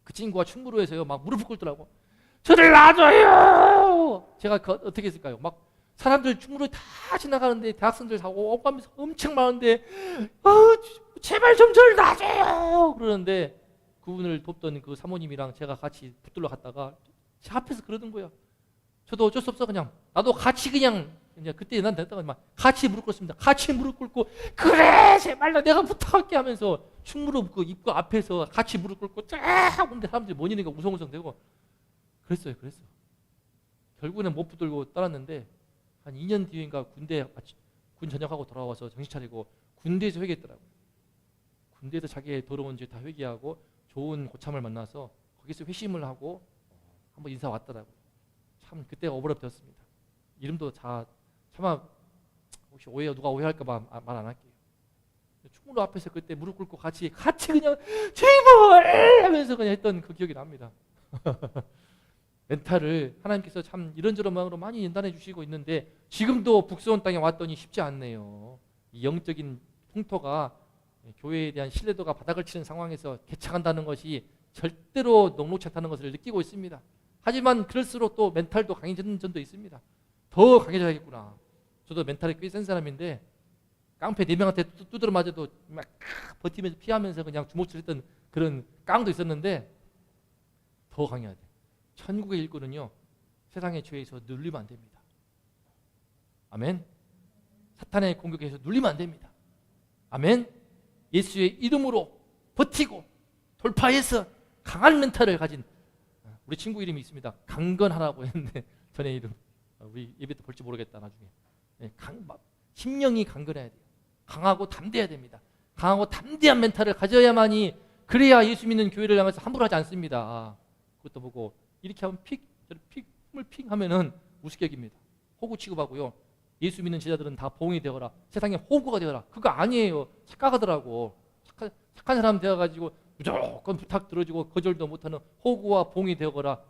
그 친구가 충무로 해서요 막 무릎을 꿇더라고. 저를 놔줘요. 제가 어떻게 했을까요? 막 사람들 충무로 다 지나가는데 대학생들 사고 오가면서 엄청 많은데 제발 좀 저를 놔줘요 그러는데 그분을 돕던 그 사모님이랑 제가 같이 붙들러 갔다가 제 앞에서 그러는 거야. 저도 어쩔 수 없어 그냥 나도 같이 그냥 그때 난 됐다가 막 같이 무릎 꿇었습니다. 같이 무릎 꿇고 그래 제발 내가 부탁할게 하면서 충무로 그 입구 앞에서 같이 무릎 꿇고 쫙 오는데 사람들이 모니니까 우성우성대고 그랬어요. 결국에는 못 붙들고 떠났는데 한 2년 뒤인가 군 전역하고 돌아와서 정신 차리고 군대에서 회개했더라고요. 군대에서 자기의 더러운 죄 다 회개하고 좋은 고참을 만나서 거기서 회심을 하고 한번 인사 왔더라고요. 참 그때가 어버럽되었습니다. 이름도 차마 혹시 누가 오해할까 봐 말 안 할게요. 충무로 앞에서 그때 무릎 꿇고 같이 그냥 제발 하면서 그냥 했던 그 기억이 납니다. 멘탈을 하나님께서 참 이런저런 방으로 많이 연단해 주시고 있는데 지금도 북소원 땅에 왔더니 쉽지 않네요. 이 영적인 풍토가 교회에 대한 신뢰도가 바닥을 치는 상황에서 개척한다는 것이 절대로 녹록치 않다는 것을 느끼고 있습니다. 하지만 그럴수록 또 멘탈도 강해지는 점도 있습니다. 더 강해져야겠구나. 저도 멘탈이 꽤 센 사람인데 깡패 4명한테 두드려 맞아도 막 버티면서 피하면서 그냥 주먹질했던 그런 깡도 있었는데 더 강해야 돼. 천국의 일꾼은요 세상의 죄에서 눌리면 안 됩니다. 아멘. 사탄의 공격에서 눌리면 안 됩니다. 아멘. 예수의 이름으로 버티고 돌파해서 강한 멘탈을 가진 우리 친구 이름이 있습니다. 강건하라고 했는데 전에 이름 우리 예배 때 볼지 모르겠다 나중에. 심령이 강건해야 돼요. 강하고 담대해야 됩니다. 강하고 담대한 멘탈을 가져야만이 그래야 예수 믿는 교회를 향해서 함부로 하지 않습니다. 그것도 보고 이렇게 하면 힘을 픽 하면은 우습게 여깁니다. 호구 취급하고요. 예수 믿는 제자들은 다 봉이 되어라. 세상에 호구가 되어라. 그거 아니에요. 착각하더라고. 착한 사람 되어가지고 무조건 부탁 들어주고 거절도 못하는 호구와 봉이 되어거라.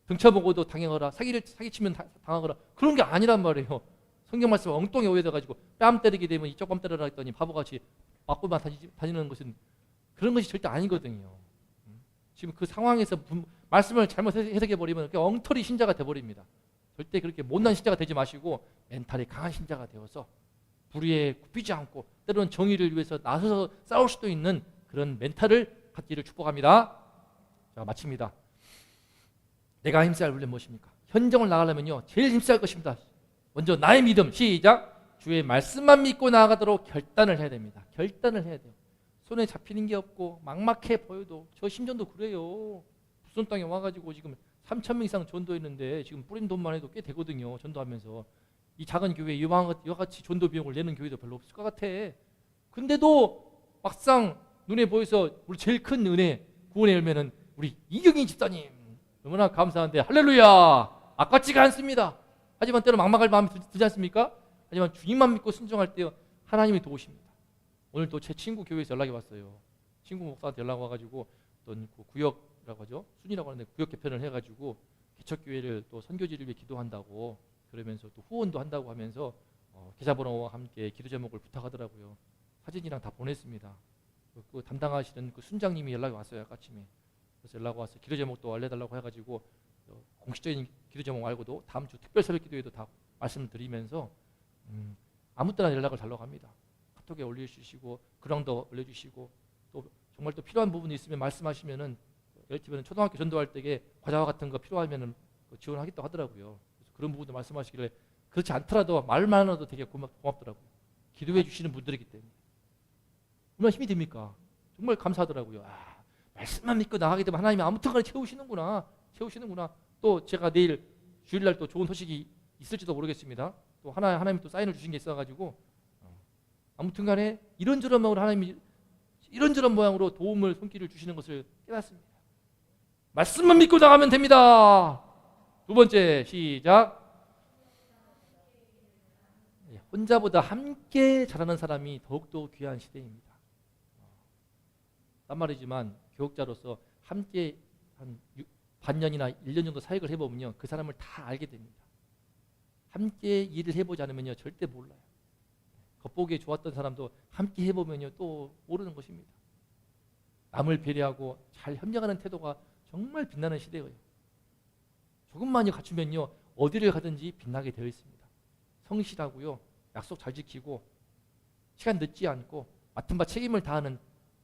등쳐보고도 당해거라. 사기치면 당하거라. 그런 게 아니란 말이에요. 성경 말씀 엉뚱히 오해돼가지고 뺨 때리게 되면 이쪽 뺨 때려라 했더니 바보같이 맞고만 다니는 것은 그런 것이 절대 아니거든요. 지금 그 상황에서 말씀을 잘못 해석해버리면 엉터리 신자가 돼버립니다. 절대 그렇게 못난 신자가 되지 마시고 멘탈이 강한 신자가 되어서 불의에 굽히지 않고 때로는 정의를 위해서 나서서 싸울 수도 있는 그런 멘탈을 갖기를 축복합니다. 자, 마칩니다. 내가 힘써야 할 훈련 무엇입니까? 현정을 나가려면요 제일 힘써야 할 것입니다. 먼저 나의 믿음. 시작. 주의 말씀만 믿고 나아가도록 결단을 해야 됩니다. 결단을 해야 돼요. 손에 잡히는 게 없고 막막해 보여도 저 심정도 그래요. 부선 땅에 와가지고 지금 3,000명 이상 전도했는데 지금 뿌린 돈만 해도 꽤 되거든요. 전도하면서 이 작은 교회에 이와 같이 전도 비용을 내는 교회도 별로 없을 것 같아. 근데도 막상 눈에 보여서 우리 제일 큰 은혜 구원의 열매는 우리 이경인 집사님 얼마나 감사한데 할렐루야. 아깝지가 않습니다. 하지만 때로 막막할 마음이 들지 않습니까? 하지만 주님만 믿고 순종할 때 하나님이 도우십니다. 오늘 또 제 친구 교회에서 연락이 왔어요. 친구 목사한테 연락 와가지고 어떤 그 구역이라고 하죠. 순이라고 하는데 구역 개편을 해가지고 개척교회를 또 선교지를 위해 기도한다고 그러면서 또 후원도 한다고 하면서 계좌번호와 함께 기도 제목을 부탁하더라고요. 사진이랑 다 보냈습니다. 그 담당하시는 그 순장님이 연락이 왔어요. 아침에. 그래서 연락 와서 기도 제목도 알려달라고 해가지고 공식적인 기도 제목 말고도 다음 주 특별 새벽 기도에도 다 말씀을 드리면서 아무 때나 연락을 달라고 합니다. 카톡에 올려주시고 글랑도 올려주시고 또 정말 또 필요한 부분이 있으면 말씀하시면은 예를 들면 초등학교 전도할 때에 과자와 같은 거 필요하면은 지원하겠다고 하더라고요. 그래서 그런 부분도 말씀하시길래 그렇지 않더라도 말만 해도 되게 고맙더라고요. 기도해 주시는 분들이기 때문에 얼마나 힘이 됩니까? 정말 감사하더라고요. 말씀만 믿고 나가게 되면 하나님이 아무튼간에 채우시는구나. 또 제가 내일 주일날 또 좋은 소식이 있을지도 모르겠습니다. 또 하나님 또 사인을 주신 게 있어가지고 아무튼간에 이런저런 모양으로 하나님이 이런저런 모양으로 도움을 손길을 주시는 것을 깨닫습니다. 말씀만 믿고 나가면 됩니다. 두 번째 시작. 혼자보다 함께 자라는 사람이 더욱더 귀한 시대입니다. 딴 말이지만 교육자로서 함께 한 반년이나 1년 정도 사역을 해보면요, 그 사람을 다 알게 됩니다. 함께 일을 해보지 않으면요 절대 몰라요. 겉보기에 좋았던 사람도 함께 해보면요 또 모르는 것입니다. 남을 배려하고 잘 협력하는 태도가 정말 빛나는 시대예요. 조금만요 갖추면요 어디를 가든지 빛나게 되어 있습니다. 성실하고요, 약속 잘 지키고, 시간 늦지 않고, 맡은 바 책임을 다하는,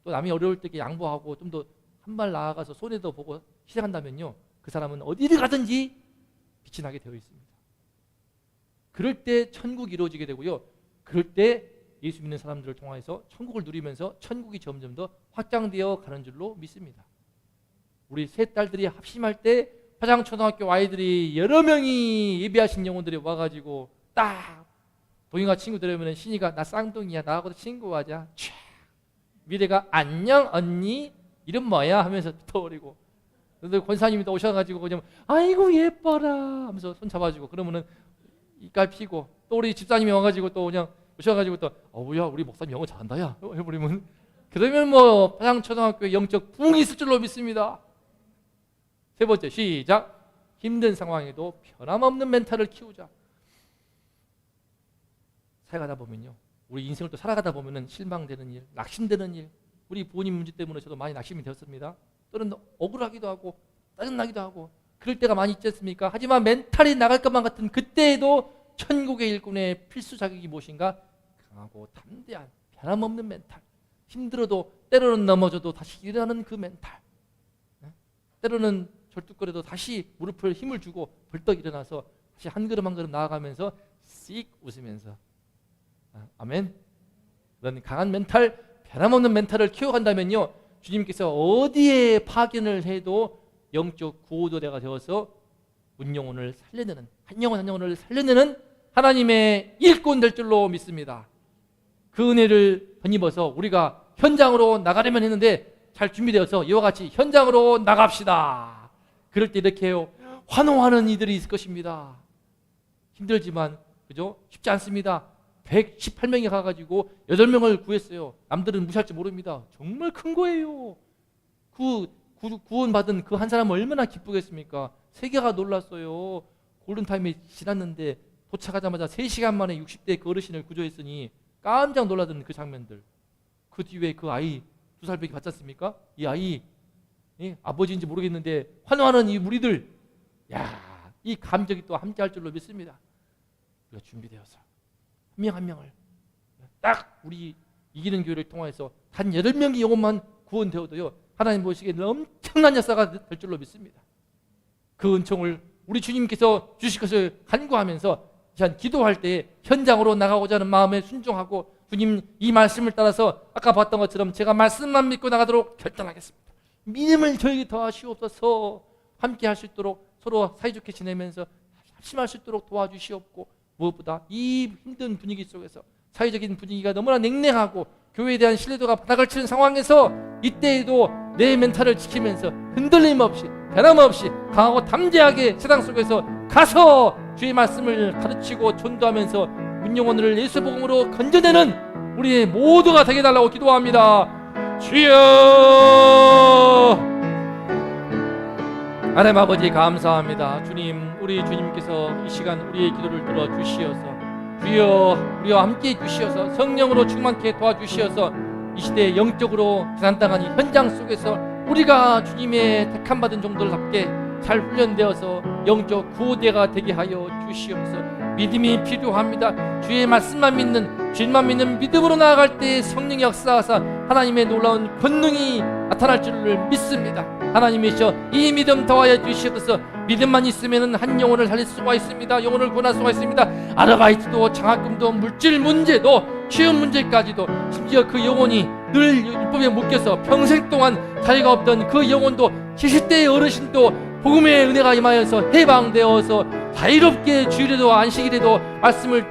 또 남이 어려울 때 양보하고 좀 더 한 발 나아가서 손에도 보고 희생한다면요 그 사람은 어디를 가든지 빛이 나게 되어 있습니다. 그럴 때 천국이 이루어지게 되고요, 그럴 때 예수 믿는 사람들을 통해서 천국을 누리면서 천국이 점점 더 확장되어 가는 줄로 믿습니다. 우리 세 딸들이 합심할 때 화장초등학교 아이들이 여러 명이 예배하신 영혼들이 와가지고 딱 동영아 친구들 오면 신이가 나 쌍둥이야, 나하고도 친구하자. 촤. 미래가 안녕 언니 이름 뭐야 하면서 붙어버리고, 근데 권사님이 또 오셔가지고 그냥 아이고 예뻐라 하면서 손 잡아주고, 그러면은 이깔 피고, 또 우리 집사님이 와가지고 또 그냥 오셔가지고 또 어우야 우리 목사님 영어 잘한다 야 해버리면, 그러면 뭐 화장초등학교에 영적 부흥이 있을 줄로 믿습니다. 세 번째, 시작. 힘든 상황에도 변함없는 멘탈을 키우자. 살아가다 보면요, 우리 인생을 또 살아가다 보면은 실망되는 일, 낙심되는 일, 우리 부모님 문제 때문에 저도 많이 낙심이 되었습니다. 또는 억울하기도 하고 짜증나기도 하고 그럴 때가 많이 있지 않습니까? 하지만 멘탈이 나갈 것만 같은 그때에도 천국의 일꾼의 필수 자격이 무엇인가? 강하고 담대한 변함없는 멘탈. 힘들어도 때로는 넘어져도 다시 일어나는 그 멘탈. 때로는 절뚝거려도 다시 무릎을 힘을 주고 벌떡 일어나서 다시 한 걸음 한 걸음 나아가면서 씩 웃으면서, 아멘. 그런 강한 멘탈, 변함없는 멘탈을 키워간다면요 주님께서 어디에 파견을 해도 영적 구호도대가 되어서 문영혼을 살려내는, 한 영혼 한 영혼을 살려내는 하나님의 일꾼 될 줄로 믿습니다. 그 은혜를 덧입어서 우리가 현장으로 나가려면 했는데 잘 준비되어서 이와 같이 현장으로 나갑시다. 그럴 때 이렇게 해요. 환호하는 이들이 있을 것입니다. 힘들지만 그죠? 쉽지 않습니다. 118명이 가가지고 8명을 구했어요. 남들은 무시할지 모릅니다. 정말 큰 거예요. 구원받은 그 한 사람은 얼마나 기쁘겠습니까? 세계가 놀랐어요. 골든타임이 지났는데 도착하자마자 3시간 만에 60대 그 어르신을 구조했으니 깜짝 놀라던 그 장면들. 그 뒤에 그 아이 2살밖에 받지 않습니까? 이 아이, 아버지인지 모르겠는데 환호하는 이 무리들, 야, 이 감격이 또 함께 할 줄로 믿습니다. 우리가 준비되어서 한 명 한 명을 딱 우리 이기는 교회를 통해서 단 8명의 영혼만 구원되어도요 하나님 보시기에 엄청난 역사가 될 줄로 믿습니다. 그 은총을 우리 주님께서 주실 것을 간구하면서 기도할 때 현장으로 나가고자 하는 마음에 순종하고, 주님 이 말씀을 따라서 아까 봤던 것처럼 제가 말씀만 믿고 나가도록 결단하겠습니다. 믿음을 저에게 더하시옵소서. 함께 할 수 있도록 서로 사이좋게 지내면서 합심할 수 있도록 도와주시옵고, 무엇보다 이 힘든 분위기 속에서 사회적인 분위기가 너무나 냉랭하고 교회에 대한 신뢰도가 바닥을 치는 상황에서 이때에도 내 멘탈을 지키면서 흔들림 없이 변함없이 강하고 담대하게 세상 속에서 가서 주의 말씀을 가르치고 전도하면서 문영혼을 예수 복음으로 건져내는 우리 모두가 되게 달라고 기도합니다. 주여, 하나님 아버지 감사합니다. 주님, 우리 주님께서 이 시간 우리의 기도를 들어주시어서 주여 우리와 함께 해주시어서 성령으로 충만케 도와주시어서 이 시대에 영적으로 재난당한 이 현장 속에서 우리가 주님의 택함받은 종들답게 잘 훈련되어서 영적 구호대가 되게 하여 주시옵소서. 믿음이 필요합니다. 주의 말씀만 믿는, 주님만 믿는 믿음으로 나아갈 때 성령의 역사하사 하나님의 놀라운 권능이 나타날 줄을 믿습니다. 하나님이시여 이 믿음 더하여 주시옵소서. 믿음만 있으면 한 영혼을 살릴 수가 있습니다. 영혼을 구원할 수가 있습니다. 아르바이트도 장학금도 물질 문제도 취업 문제까지도, 심지어 그 영혼이 늘 율법에 묶여서 평생 동안 자유가 없던 그 영혼도 70대의 어르신도 복음의 은혜가 임하여서 해방되어서 자유롭게 주일에도 안식일에도 말씀을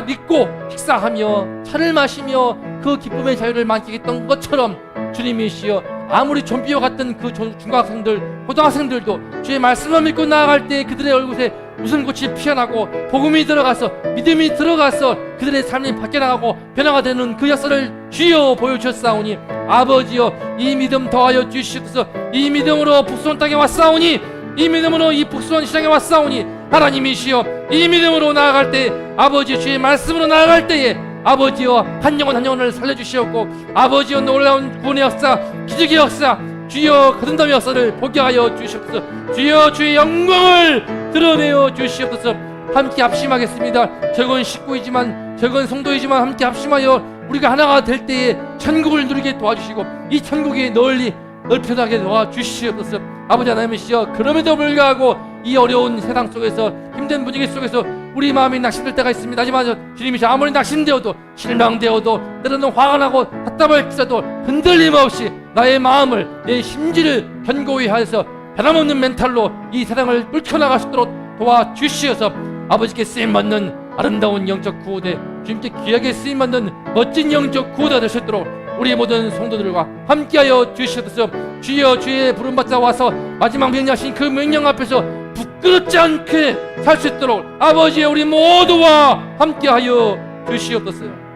믿고 식사하며 차를 마시며 그 기쁨의 자유를 만끽했던 것처럼 주님이시여 아무리 좀비와 같던 그 중학생들 고등학생들도 주의 말씀을 믿고 나아갈 때 그들의 얼굴에 웃음꽃이 피어나고 복음이 들어가서 믿음이 들어가서 그들의 삶이 바뀌어나가고 변화가 되는 그 역사를 주여 보여주셨사오니 아버지여 이 믿음 더하여 주시옵소서. 이 믿음으로 북소원 땅에 왔사오니 이 믿음으로 이 북수원 시장에 왔사오니 하나님이시여 이 믿음으로 나아갈 때 아버지 주의 말씀으로 나아갈 때에 아버지여 한 영혼 한 영혼을 살려주시옵고 아버지여 놀라운 구원의 역사 기적의 역사 주여 거듭남의 역사를 보게 하여 주시옵소서. 주여 주의 영광을 드러내어 주시옵소서. 함께 합심하겠습니다. 적은 식구이지만 적은 성도이지만 함께 합심하여 우리가 하나가 될 때에 천국을 누리게 도와주시고 이 천국이 널리 넓혀나게 도와주시옵소서. 아버지 하나님이시여 그럼에도 불구하고 이 어려운 세상 속에서 힘든 분위기 속에서 우리 마음이 낙심될 때가 있습니다. 하지만 주님이시여 아무리 낙심되어도 실망되어도 때로는 화가 나고 답답할지라도 흔들림 없이 나의 마음을 내 심지를 견고히 하여서 변함없는 멘탈로 이 세상을 뚫쳐나갈 수 있도록 도와주시어서 아버지께 쓰임받는 아름다운 영적 구호대 주님께 귀하게 쓰임받는 멋진 영적 구호대가 될 수 있도록 우리 모든 성도들과 함께하여 주시옵소서. 주여 주의 부름받자 와서 마지막 명령하신 그 명령 앞에서 부끄럽지 않게 살 수 있도록 아버지의 우리 모두와 함께하여 주시옵소서.